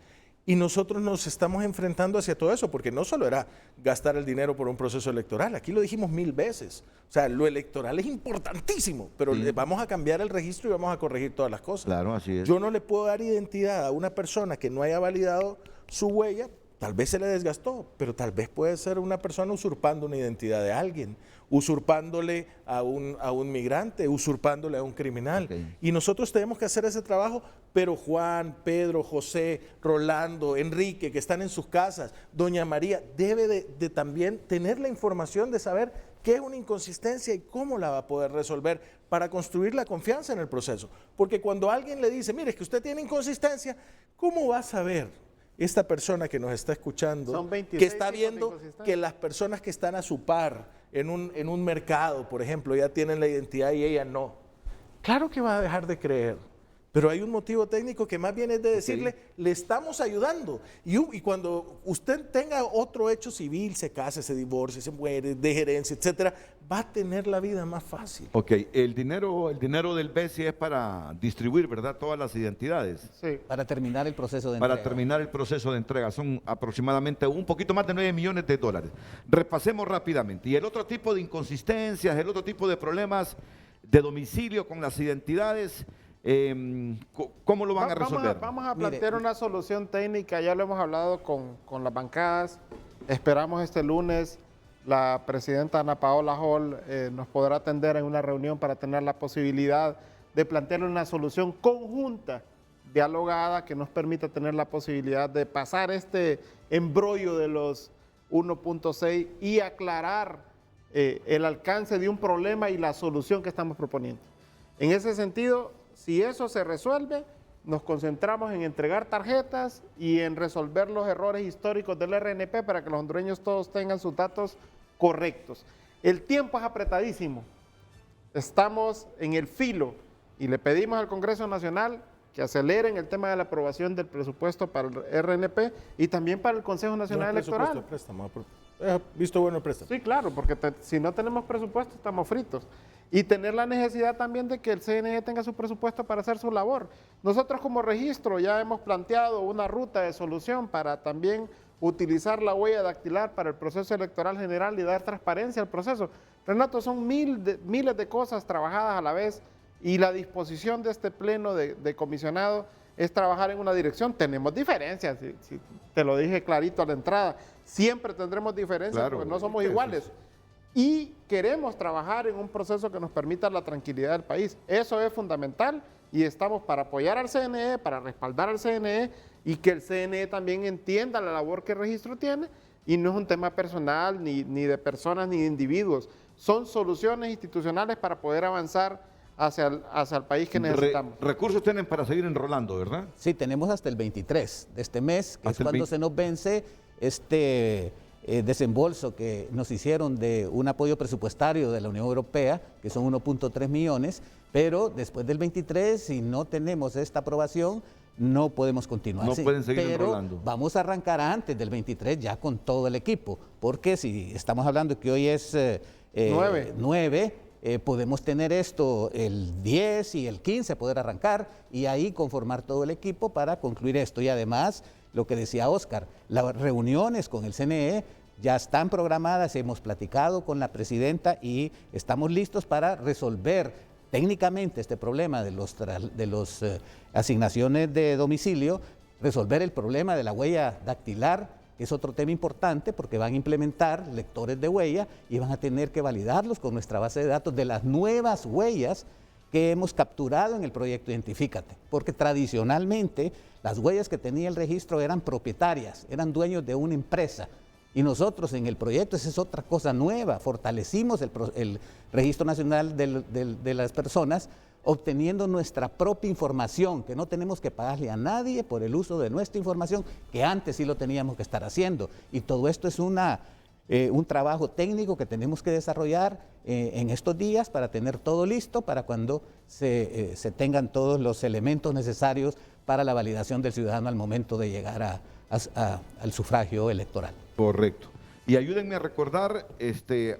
Y nosotros nos estamos enfrentando hacia todo eso, porque no solo era gastar el dinero por un proceso electoral, aquí lo dijimos 1000 veces. O sea, lo electoral es importantísimo, pero vamos a cambiar el registro y vamos a corregir todas las cosas. Claro, así es. Yo no le puedo dar identidad a una persona que no haya validado su huella, tal vez se le desgastó, pero tal vez puede ser una persona usurpando una identidad de alguien, usurpándole a un migrante, usurpándole a un criminal. Okay. Y nosotros tenemos que hacer ese trabajo, pero Juan, Pedro, José, Rolando, Enrique, que están en sus casas, doña María, debe de también tener la información de saber qué es una inconsistencia y cómo la va a poder resolver para construir la confianza en el proceso. Porque cuando alguien le dice, mire, es que usted tiene inconsistencia, ¿cómo va a saber esta persona que nos está escuchando, que está viendo que las personas que están a su par en un mercado, por ejemplo, ya tienen la identidad y ella no? Claro que va a dejar de creer, pero hay un motivo técnico que más bien es de decirle, le estamos ayudando. Y cuando usted tenga otro hecho civil, se case, se divorcie, se muere, de gerencia, etcétera, va a tener la vida más fácil. Ok, el dinero del BESI es para distribuir, ¿verdad?, todas las identidades. Sí. Para terminar el proceso de entrega. Para terminar el proceso de entrega. Son aproximadamente un poquito más de 9 millones de dólares. Repasemos rápidamente. Y el otro tipo de inconsistencias, el otro tipo de problemas de domicilio con las identidades, ¿cómo lo van a resolver? Vamos a plantear una solución técnica, ya lo hemos hablado con las bancadas. Esperamos este lunes la presidenta Ana Paola Hall nos podrá atender en una reunión para tener la posibilidad de plantear una solución conjunta, dialogada, que nos permita tener la posibilidad de pasar este embrollo de los 1.6 y aclarar el alcance de un problema y la solución que estamos proponiendo. En ese sentido, si eso se resuelve, nos concentramos en entregar tarjetas y en resolver los errores históricos del RNP para que los hondureños todos tengan sus datos correctos. El tiempo es apretadísimo, estamos en el filo y le pedimos al Congreso Nacional que aceleren el tema de la aprobación del presupuesto para el RNP y también para el Consejo Nacional Electoral. ¿Visto bueno el préstamo? Sí, claro, porque si no tenemos presupuesto estamos fritos. Y tener la necesidad también de que el CNE tenga su presupuesto para hacer su labor. Nosotros como registro ya hemos planteado una ruta de solución para también utilizar la huella dactilar para el proceso electoral general y dar transparencia al proceso. Renato, son miles de cosas trabajadas a la vez y la disposición de este pleno de comisionado es trabajar en una dirección. Tenemos diferencias, si te lo dije clarito a la entrada, siempre tendremos diferencias, claro, porque no somos iguales. Y queremos trabajar en un proceso que nos permita la tranquilidad del país. Eso es fundamental y estamos para apoyar al CNE, para respaldar al CNE y que el CNE también entienda la labor que el registro tiene y no es un tema personal ni de personas ni de individuos. Son soluciones institucionales para poder avanzar hacia el país que necesitamos. Recursos tienen para seguir enrolando, ¿verdad? Sí, tenemos hasta el 23 de este mes, que es cuando se nos vence este desembolso que nos hicieron de un apoyo presupuestario de la Unión Europea, que son 1.3 millones, pero después del 23, si no tenemos esta aprobación, no podemos continuar. No pueden seguir enrolando. Pero vamos a arrancar antes del 23 ya con todo el equipo, porque si estamos hablando que hoy es 9, podemos tener esto el 10 y el 15, poder arrancar y ahí conformar todo el equipo para concluir esto. Y además, lo que decía Oscar, las reuniones con el CNE ya están programadas, hemos platicado con la presidenta y estamos listos para resolver técnicamente este problema de los asignaciones de domicilio, resolver el problema de la huella dactilar, que es otro tema importante porque van a implementar lectores de huella y van a tener que validarlos con nuestra base de datos de las nuevas huellas que hemos capturado en el proyecto Identifícate, porque tradicionalmente las huellas que tenía el registro eran propietarias, eran dueños de una empresa. Y nosotros en el proyecto, esa es otra cosa nueva, fortalecimos el Registro Nacional de las Personas, obteniendo nuestra propia información, que no tenemos que pagarle a nadie por el uso de nuestra información, que antes sí lo teníamos que estar haciendo. Y todo esto es una un trabajo técnico que tenemos que desarrollar en estos días para tener todo listo para cuando se tengan todos los elementos necesarios para la validación del ciudadano al momento de llegar al sufragio electoral. Correcto. Y ayúdenme a recordar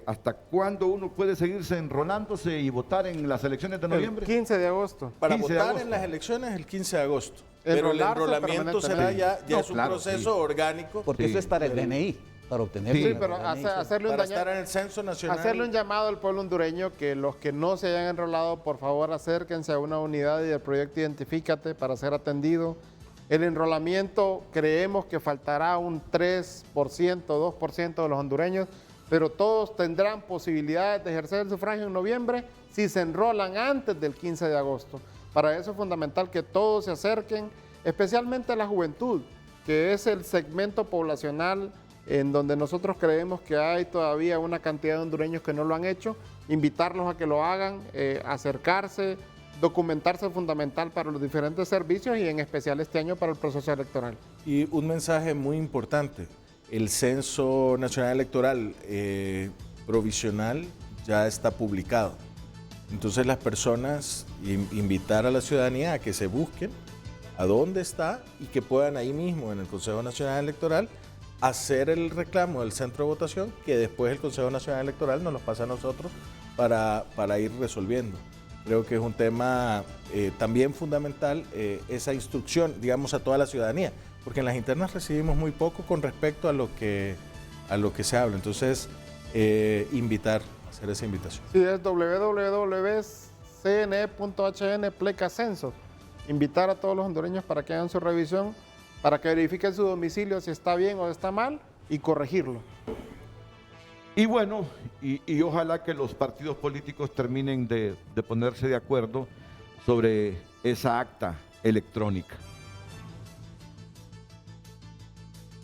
hasta cuándo uno puede seguirse enrolándose y votar en las elecciones de noviembre. El 15 de agosto. Para 15 de votar agosto. en las elecciones el 15 de agosto. Pero el enrolamiento será ya es un proceso orgánico. Porque eso es para el DNI, para obtener Sí, el pero DNI. hacerle un Para estar en el censo nacional. Hacerle un llamado al pueblo hondureño que los que no se hayan enrolado, por favor acérquense a una unidad y del proyecto Identifícate para ser atendido. El enrolamiento creemos que faltará un 3%, 2% de los hondureños, pero todos tendrán posibilidades de ejercer el sufragio en noviembre si se enrolan antes del 15 de agosto. Para eso es fundamental que todos se acerquen, especialmente la juventud, que es el segmento poblacional en donde nosotros creemos que hay todavía una cantidad de hondureños que no lo han hecho, invitarlos a que lo hagan, acercarse, documentarse es fundamental para los diferentes servicios y en especial este año para el proceso electoral. Y un mensaje muy importante, el Censo Nacional Electoral provisional ya está publicado. Entonces las personas, invitar a la ciudadanía a que se busquen a dónde está y que puedan ahí mismo en el Consejo Nacional Electoral hacer el reclamo del centro de votación, que después el Consejo Nacional Electoral nos lo pasa a nosotros para ir resolviendo. Creo que es un tema también fundamental, esa instrucción, digamos, a toda la ciudadanía, porque en las internas recibimos muy poco con respecto a lo que se habla. Entonces, hacer esa invitación. Sí, es www.cne.hn/censo. Invitar a todos los hondureños para que hagan su revisión, para que verifiquen su domicilio si está bien o está mal y corregirlo. Y bueno, y ojalá que los partidos políticos terminen de ponerse de acuerdo sobre esa acta electrónica.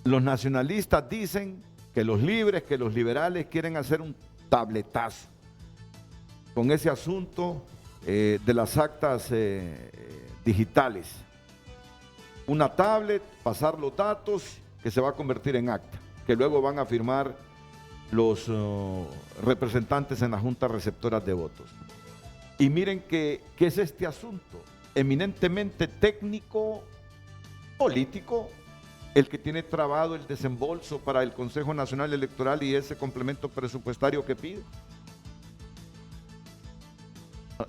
Los nacionalistas dicen que los libres, que los liberales quieren hacer un tabletazo con ese asunto de las actas digitales. Una tablet, pasar los datos, que se va a convertir en acta, que luego van a firmar los representantes en las juntas receptoras de votos. Y miren que es este asunto, eminentemente técnico, político, el que tiene trabado el desembolso para el Consejo Nacional Electoral y ese complemento presupuestario que pide.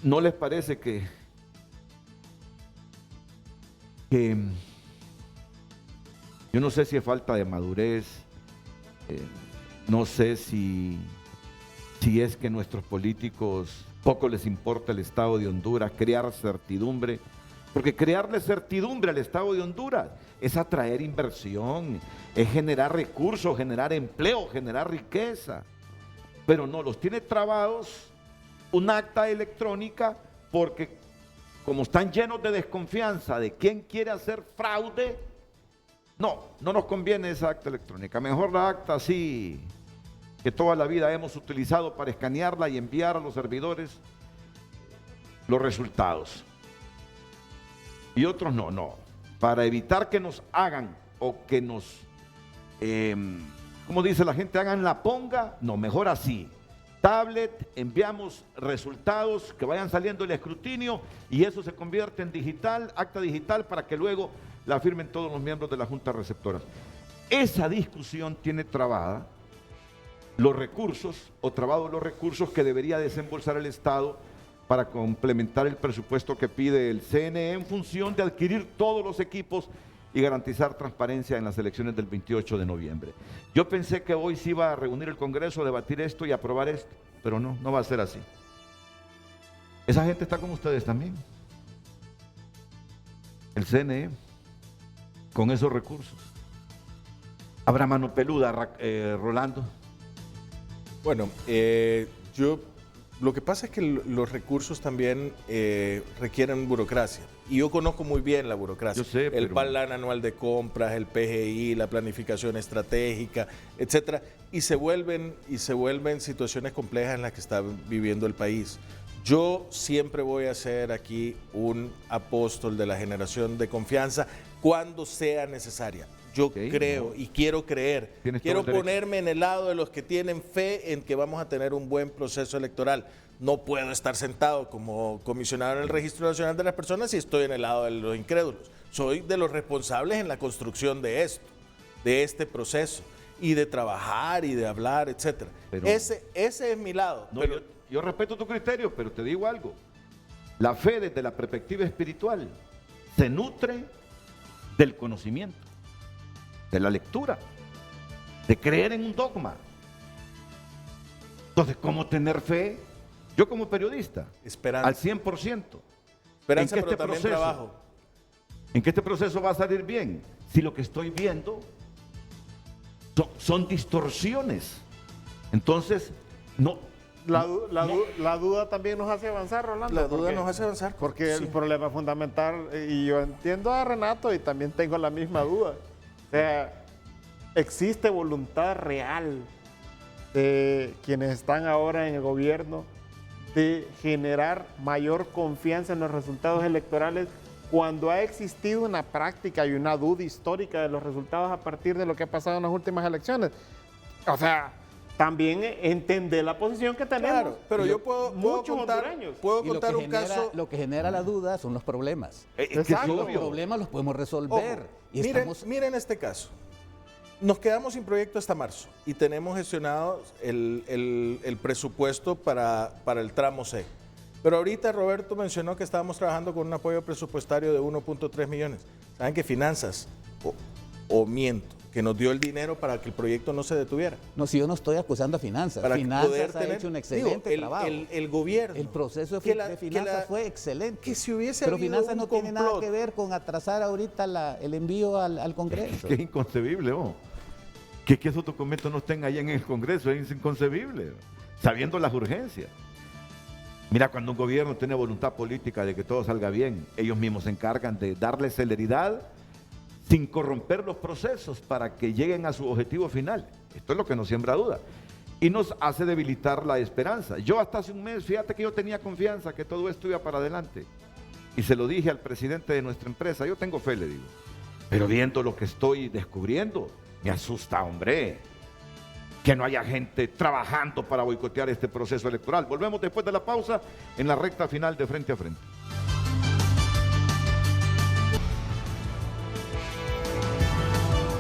¿No les parece que yo no sé si es falta de madurez, no sé si es que nuestros políticos poco les importa el Estado de Honduras, crear certidumbre, porque crearle certidumbre al Estado de Honduras es atraer inversión, es generar recursos, generar empleo, generar riqueza, pero no, los tiene trabados un acta electrónica porque como están llenos de desconfianza de quién quiere hacer fraude, no nos conviene esa acta electrónica, mejor la acta así que toda la vida hemos utilizado para escanearla y enviar a los servidores los resultados. Y otros no, para evitar que nos hagan o que nos, como dice la gente, hagan la ponga, no, mejor así. Tablet, enviamos resultados que vayan saliendo el escrutinio y eso se convierte en digital, acta digital, para que luego la firmen todos los miembros de la Junta Receptora. Esa discusión tiene trabada los recursos o trabados los recursos que debería desembolsar el Estado para complementar el presupuesto que pide el CNE en función de adquirir todos los equipos y garantizar transparencia en las elecciones del 28 de noviembre. Yo pensé que hoy se iba a reunir el Congreso, a debatir esto y aprobar esto, pero no va a ser así. Esa gente está con ustedes también. El CNE, con esos recursos. ¿Habrá mano peluda, Rolando? Bueno, lo que pasa es que los recursos también requieren burocracia. Y yo conozco muy bien la burocracia. Yo sé, el plan anual de compras, el PGI, la planificación estratégica, etcétera. Y se vuelven situaciones complejas en las que está viviendo el país. Yo siempre voy a ser aquí un apóstol de la generación de confianza cuando sea necesaria. Yo Ok, creo no. y quiero creer. Tienes Quiero todo el derecho. ponerme en el lado de los que tienen fe en que vamos a tener un buen proceso electoral. No puedo estar sentado como comisionado en el Registro Nacional de las Personas si estoy en el lado de los incrédulos. Soy de los responsables en la construcción de esto, de este proceso, y de trabajar y de hablar, etcétera. Pero- Ese es mi lado. No, pero yo respeto tu criterio, pero te digo algo. La fe desde la perspectiva espiritual se nutre del conocimiento, de la lectura, de creer en un dogma. Entonces, ¿cómo tener fe? Yo como periodista, Esperanza. al 100%. Esperanza, en que pero también trabajo. ¿En que este proceso va a salir bien? Si lo que estoy viendo son distorsiones. Entonces, no. La duda también nos hace avanzar, Rolando. La duda porque- nos hace avanzar. Porque Sí. el problema fundamental, y yo entiendo a Renato y también tengo la misma duda. O sea, existe voluntad real de quienes están ahora en el gobierno de generar mayor confianza en los resultados electorales cuando ha existido una práctica y una duda histórica de los resultados a partir de lo que ha pasado en las últimas elecciones. O sea, también entender la posición que tenemos. Claro, pero yo puedo muchos contar, hondureños. puedo Y lo contar que un genera, caso. lo que genera la duda son los problemas. Es que es Exacto. Los obvio. problemas los podemos resolver. Ojo, Y miren, miren este caso. Nos quedamos sin proyecto hasta marzo y tenemos gestionado el presupuesto para el tramo C. Pero ahorita Roberto mencionó que estábamos trabajando con un apoyo presupuestario de 1.3 millones. ¿Saben que Finanzas, o miento, que nos dio el dinero para que el proyecto no se detuviera? No, si yo no estoy acusando a Finanzas. Para Finanzas poder ha tener- hecho un digo, excelente trabajo. el gobierno. El proceso que la- de que Finanzas la- fue excelente. que si hubiese Pero habido Finanzas un no tiene nada complot. que ver con atrasar ahorita el envío al Congreso. Que es inconcebible, ¿no? Que esos documentos no estén ahí en el Congreso, es inconcebible, sabiendo las urgencias. Mira, cuando un gobierno tiene voluntad política de que todo salga bien, ellos mismos se encargan de darle celeridad sin corromper los procesos para que lleguen a su objetivo final. Esto es lo que nos siembra duda y nos hace debilitar la esperanza. Yo hasta hace un mes, fíjate que yo tenía confianza que todo esto iba para adelante y se lo dije al presidente de nuestra empresa, yo tengo fe, le digo, pero viendo lo que estoy descubriendo, me asusta, hombre, que no haya gente trabajando para boicotear este proceso electoral. Volvemos después de la pausa en la recta final de Frente a Frente.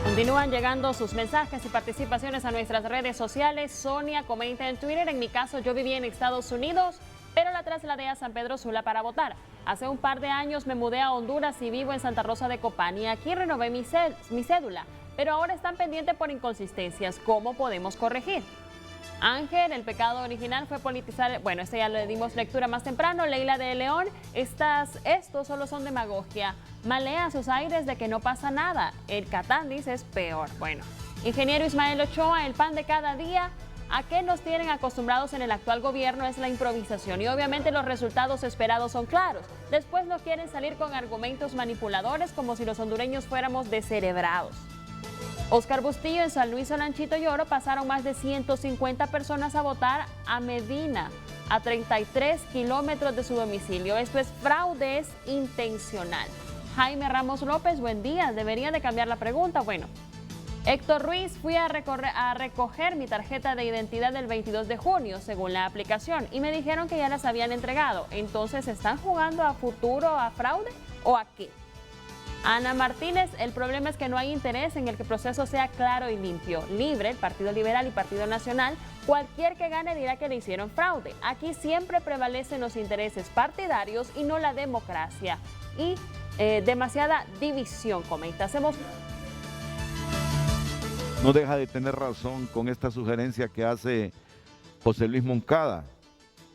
Continúan llegando sus mensajes y participaciones a nuestras redes sociales. Sonia comenta en Twitter: en mi caso yo viví en Estados Unidos, pero la trasladé a San Pedro Sula para votar. Hace un par de años me mudé a Honduras y vivo en Santa Rosa de Copán y aquí renové mi cédula, pero ahora están pendientes por inconsistencias. ¿Cómo podemos corregir? Ángel, el pecado original fue politizar. Bueno, este ya le dimos lectura más temprano. Leila de León, estos solo son demagogia. Malea sus aires de que no pasa nada. El Catán dice es peor. Bueno, ingeniero Ismael Ochoa, el pan de cada día. ¿A qué nos tienen acostumbrados en el actual gobierno? Es la improvisación y obviamente los resultados esperados son claros. Después no quieren salir con argumentos manipuladores como si los hondureños fuéramos descerebrados. Oscar Bustillo, en San Luis Olanchito y Oro pasaron más de 150 personas a votar a Medina, a 33 kilómetros de su domicilio. Esto es fraude, es intencional. Jaime Ramos López, buen día, debería de cambiar la pregunta. Bueno, Héctor Ruiz, fui a recoger mi tarjeta de identidad del 22 de junio, según la aplicación, y me dijeron que ya las habían entregado. Entonces, ¿están jugando a futuro, a fraude o a qué? Ana Martínez, el problema es que no hay interés en el que el proceso sea claro y limpio, libre, el Partido Liberal y Partido Nacional. Cualquier que gane dirá que le hicieron fraude. Aquí siempre prevalecen los intereses partidarios y no la democracia. Y demasiada división, comenta. No deja de tener razón con esta sugerencia que hace José Luis Moncada,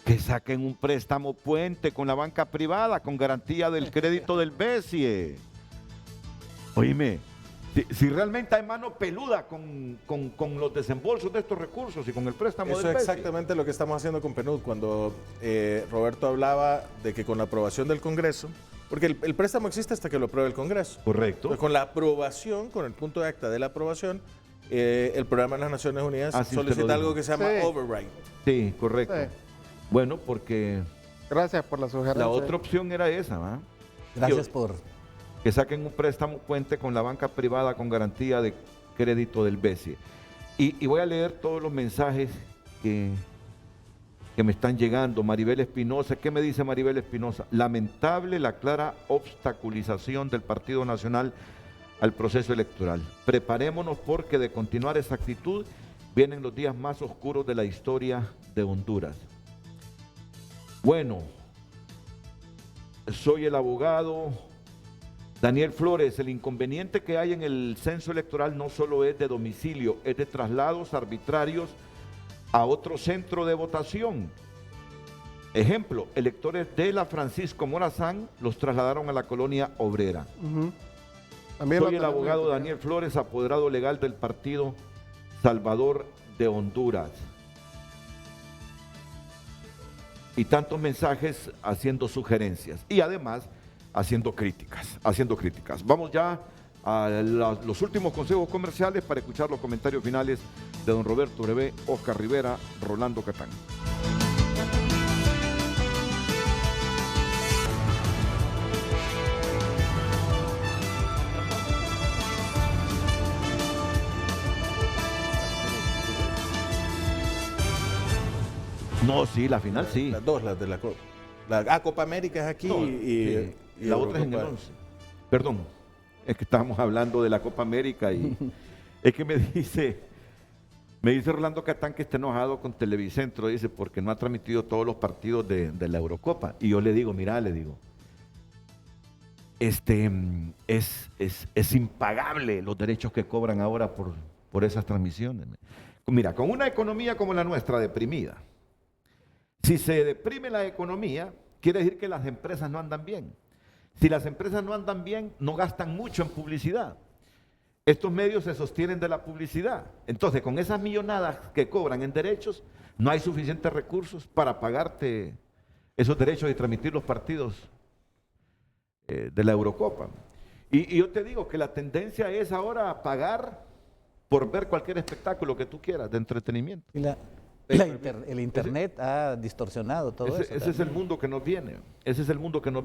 que saquen un préstamo puente con la banca privada con garantía del crédito del BESIE. Oíme, si realmente hay mano peluda con los desembolsos de estos recursos y con el préstamo Eso del es BESIE. exactamente lo que estamos haciendo con PNUD. Cuando Roberto hablaba de que con la aprobación del Congreso, porque el préstamo existe hasta que lo apruebe el Congreso. Correcto. Entonces, con la aprobación, con el punto de acta de la aprobación, el programa de las Naciones Unidas Así usted lo solicita dijo. algo que se llama Sí. override. Sí, correcto. Sí. Bueno, porque Gracias por la sugerencia. la otra opción era esa, ¿va? Gracias por que saquen un préstamo puente con la banca privada con garantía de crédito del BCE. Y voy a leer todos los mensajes que me están llegando. Maribel Espinosa, ¿qué me dice Maribel Espinosa? Lamentable la clara obstaculización del Partido Nacional al proceso electoral. Preparémonos porque de continuar esa actitud vienen los días más oscuros de la historia de Honduras. Bueno, soy el abogado Daniel Flores. El inconveniente que hay en el censo electoral no solo es de domicilio, es de traslados arbitrarios a otro centro de votación. Ejemplo, electores de la Francisco Morazán los trasladaron a la colonia obrera. Soy el abogado Daniel Flores, apoderado legal del Partido Salvador de Honduras. Y tantos mensajes haciendo sugerencias y además haciendo críticas. Vamos ya a los últimos consejos comerciales para escuchar los comentarios finales de don Roberto Brevé, Oscar Rivera, Rolando Catán. No, sí, la final sí. Las dos, las de la Copa. Copa América es aquí y la otra es en el 11. Perdón, es que estábamos hablando de la Copa América y es que me dice Rolando Catán que está enojado con Televicentro, dice, porque no ha transmitido todos los partidos de la Eurocopa. Y yo le digo, mira, es impagable los derechos que cobran ahora por esas transmisiones. Mira, con una economía como la nuestra deprimida, si se deprime la economía, quiere decir que las empresas no andan bien. Si las empresas no andan bien, no gastan mucho en publicidad. Estos medios se sostienen de la publicidad. Entonces, con esas millonadas que cobran en derechos, no hay suficientes recursos para pagarte esos derechos y transmitir los partidos de la Eurocopa. Y yo te digo que la tendencia es ahora pagar por ver cualquier espectáculo que tú quieras de entretenimiento. El internet ha distorsionado todo eso. Ese es el mundo que nos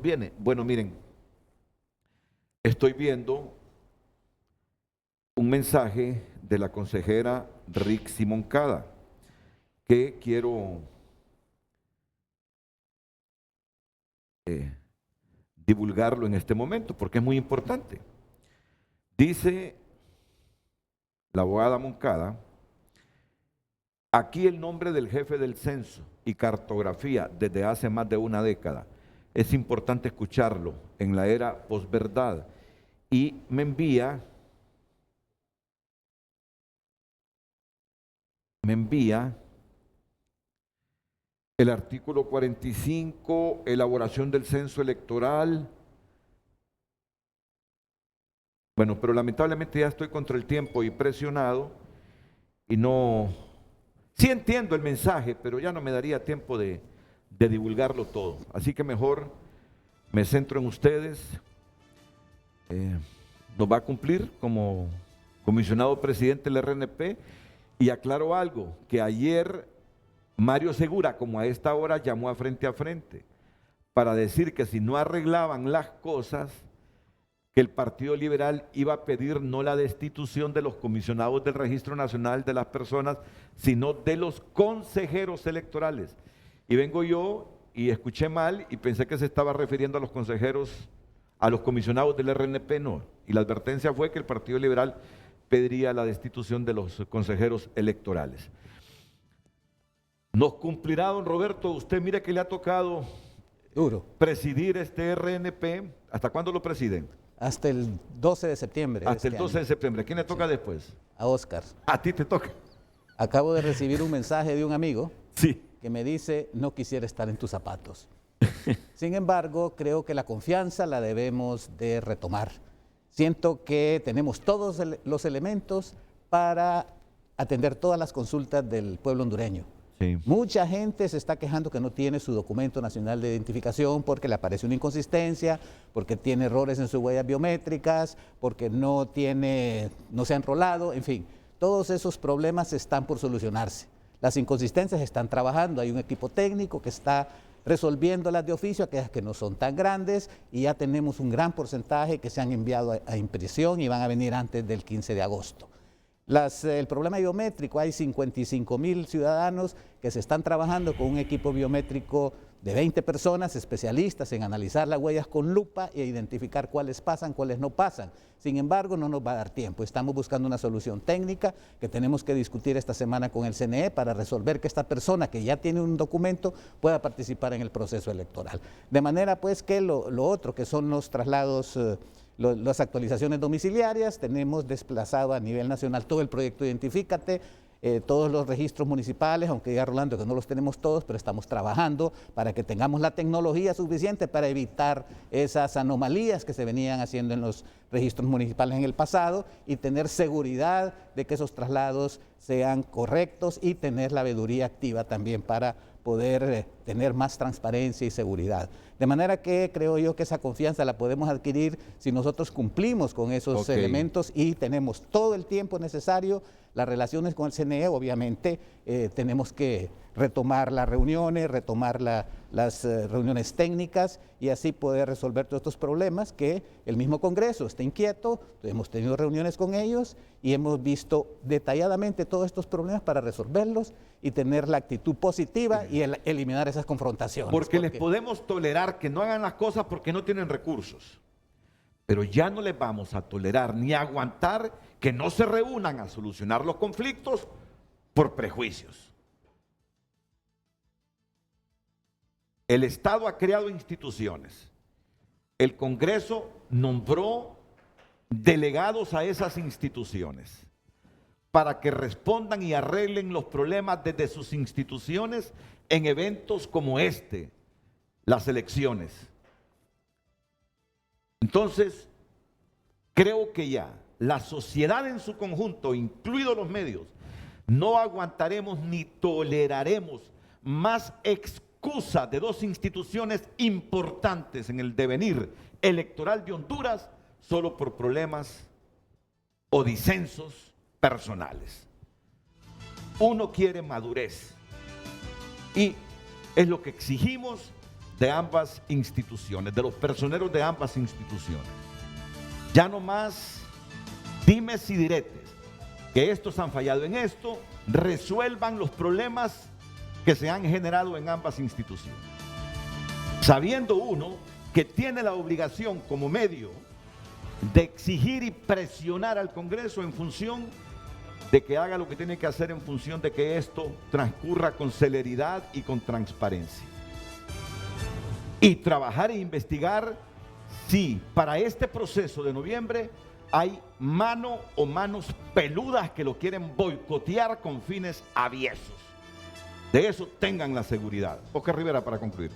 viene. Bueno, miren, estoy viendo un mensaje de la consejera Rixi Moncada que quiero divulgarlo en este momento porque es muy importante. Dice la abogada Moncada: aquí el nombre del jefe del censo y cartografía desde hace más de una década. Es importante escucharlo en la era posverdad. Y me envía el artículo 45, elaboración del censo electoral. Bueno, pero lamentablemente ya estoy contra el tiempo y presionado y no... Sí entiendo el mensaje, pero ya no me daría tiempo de divulgarlo todo. Así que mejor me centro en ustedes. Nos va a cumplir como comisionado presidente del RNP. Y aclaro algo, que ayer Mario Segura, como a esta hora, llamó a Frente para decir que si no arreglaban las cosas, que el Partido Liberal iba a pedir no la destitución de los comisionados del Registro Nacional de las Personas, sino de los consejeros electorales. Y vengo yo y escuché mal y pensé que se estaba refiriendo a los consejeros, a los comisionados del RNP, no. Y la advertencia fue que el Partido Liberal pediría la destitución de los consejeros electorales. ¿Nos cumplirá, don Roberto? Usted mire que le ha tocado duro presidir este RNP. ¿Hasta cuándo lo presiden? Hasta el 12 de septiembre. Hasta el 12 de septiembre. ¿A quién le toca después? A Oscar. A ti te toca. Acabo de recibir un mensaje de un amigo sí, que me dice, no quisiera estar en tus zapatos. Sin embargo, creo que la confianza la debemos de retomar. Siento que tenemos todos los elementos para atender todas las consultas del pueblo hondureño. Sí. Mucha gente se está quejando que no tiene su documento nacional de identificación porque le aparece una inconsistencia, porque tiene errores en sus huellas biométricas, porque no se ha enrolado, en fin. Todos esos problemas están por solucionarse. Las inconsistencias están trabajando, hay un equipo técnico que está resolviéndolas de oficio, aquellas que no son tan grandes, y ya tenemos un gran porcentaje que se han enviado a impresión y van a venir antes del 15 de agosto. El problema biométrico, hay 55,000 ciudadanos que se están trabajando con un equipo biométrico de 20 personas especialistas en analizar las huellas con lupa e identificar cuáles pasan, cuáles no pasan. Sin embargo, no nos va a dar tiempo. Estamos buscando una solución técnica que tenemos que discutir esta semana con el CNE para resolver que esta persona que ya tiene un documento pueda participar en el proceso electoral. De manera pues que lo otro que son los traslados, las actualizaciones domiciliarias, tenemos desplazado a nivel nacional todo el proyecto Identifícate, todos los registros municipales, aunque diga Rolando que no los tenemos todos, pero estamos trabajando para que tengamos la tecnología suficiente para evitar esas anomalías que se venían haciendo en los registros municipales en el pasado y tener seguridad de que esos traslados sean correctos y tener la veeduría activa también para poder tener más transparencia y seguridad. De manera que creo yo que esa confianza la podemos adquirir si nosotros cumplimos con esos elementos y tenemos todo el tiempo necesario. Las relaciones con el CNE, obviamente, tenemos que retomar las reuniones, retomar las reuniones técnicas y así poder resolver todos estos problemas que el mismo Congreso está inquieto. Hemos tenido reuniones con ellos y hemos visto detalladamente todos estos problemas para resolverlos y tener la actitud positiva y eliminar esas confrontaciones. Porque les podemos tolerar que no hagan las cosas porque no tienen recursos, pero ya no les vamos a tolerar ni aguantar que no se reúnan a solucionar los conflictos por prejuicios. El Estado ha creado instituciones. El Congreso nombró delegados a esas instituciones para que respondan y arreglen los problemas desde sus instituciones en eventos como este, las elecciones. Entonces, creo que ya la sociedad en su conjunto, incluidos los medios, no aguantaremos ni toleraremos más excusas de dos instituciones importantes en el devenir electoral de Honduras solo por problemas o disensos personales. Uno quiere madurez y es lo que exigimos de ambas instituciones, de los personeros de ambas instituciones. Ya no más dimes y diretes, que estos han fallado en esto, resuelvan los problemas que se han generado en ambas instituciones. Sabiendo uno que tiene la obligación como medio de exigir y presionar al Congreso en función de que haga lo que tiene que hacer en función de que esto transcurra con celeridad y con transparencia. Y trabajar e investigar si para este proceso de noviembre hay mano o manos peludas que lo quieren boicotear con fines aviesos. De eso tengan la seguridad. Oscar Rivera, para concluir.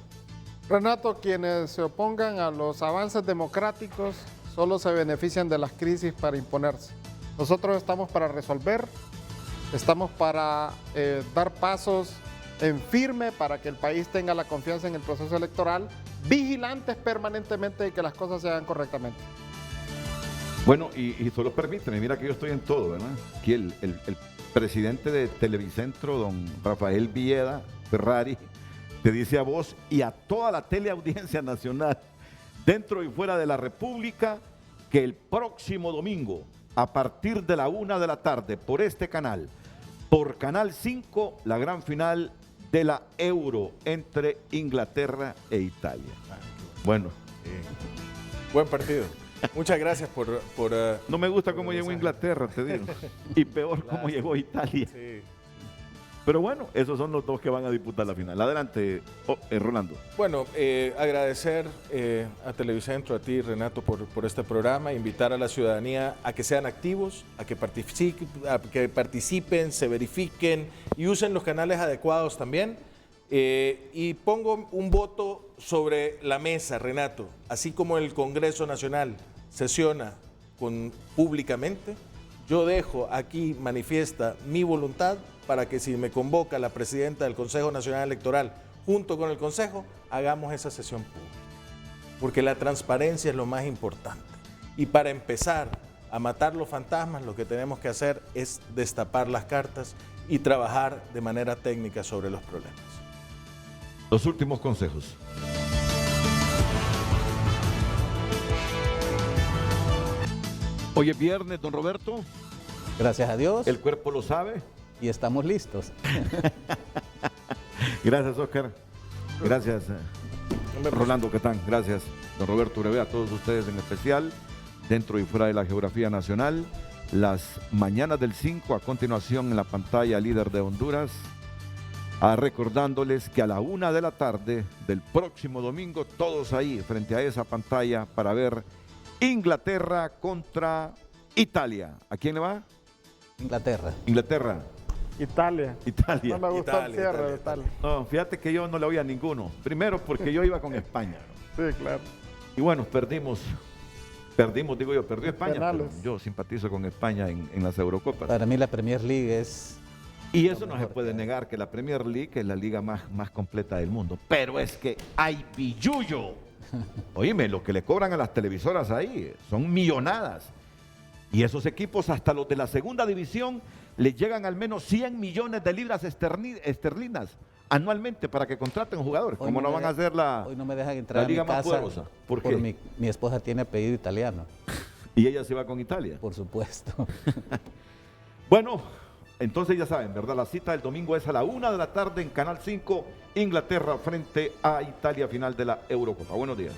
Renato, quienes se opongan a los avances democráticos solo se benefician de las crisis para imponerse. Nosotros estamos para resolver, estamos para dar pasos en firme para que el país tenga la confianza en el proceso electoral, vigilantes permanentemente de que las cosas se hagan correctamente. Bueno, y solo permíteme, mira que yo estoy en todo, ¿verdad? Aquí el presidente de Televicentro, don Rafael Villeda Ferrari, te dice a vos y a toda la teleaudiencia nacional, dentro y fuera de la República, que el próximo domingo, a partir de la 1 de la tarde, por este canal, por Canal 5, la gran final de la Euro entre Inglaterra e Italia. Bueno. Buen partido. Muchas gracias por no me gusta cómo llegó Inglaterra, te digo. Y peor cómo llegó Italia. Sí. Pero bueno, esos son los dos que van a disputar la final. Adelante, Rolando. Bueno, agradecer a Televicentro, a ti, Renato, por este programa, invitar a la ciudadanía a que sean activos, a que participen, se verifiquen y usen los canales adecuados también. Y pongo un voto sobre la mesa, Renato, así como el Congreso Nacional sesiona públicamente, yo dejo aquí manifiesta mi voluntad para que si me convoca la presidenta del Consejo Nacional Electoral junto con el Consejo, hagamos esa sesión pública. Porque la transparencia es lo más importante. Y para empezar a matar los fantasmas, lo que tenemos que hacer es destapar las cartas y trabajar de manera técnica sobre los problemas. Los últimos consejos. Hoy es viernes, don Roberto. Gracias a Dios. El cuerpo lo sabe. Y estamos listos. Gracias, Oscar. Gracias, Rolando Catán. Gracias, don Roberto Urevea, a todos ustedes en especial, dentro y fuera de la geografía nacional. Las mañanas del 5, a continuación en la pantalla líder de Honduras, recordándoles que a la 1 de la tarde del próximo domingo, todos ahí frente a esa pantalla para ver Inglaterra contra Italia. ¿A quién le va? Inglaterra. Inglaterra. Italia. Italia. No me gustó el cierre de Italia. No, fíjate que yo no le oí a ninguno. Primero porque yo iba con España. Sí, claro. Y bueno, perdió España, pero yo simpatizo con España en las Eurocopas. Para mí la Premier League es... Y eso no se puede negar, que la Premier League es la liga más completa del mundo. Pero es que hay billullo. Oíme, lo que le cobran a las televisoras ahí son millonadas. Y esos equipos, hasta los de la segunda división, les llegan al menos 100 millones de libras esterlinas anualmente para que contraten jugadores. ¿Cómo no van a hacer hoy no me dejan entrar la liga a mi más casa? poderosa? ¿Por qué? Mi esposa tiene apellido italiano. ¿Y ella se va con Italia? Por supuesto. Bueno, entonces ya saben, ¿verdad? La cita del domingo es a la 1 de la tarde en Canal 5, Inglaterra frente a Italia, final de la Eurocopa. Buenos días.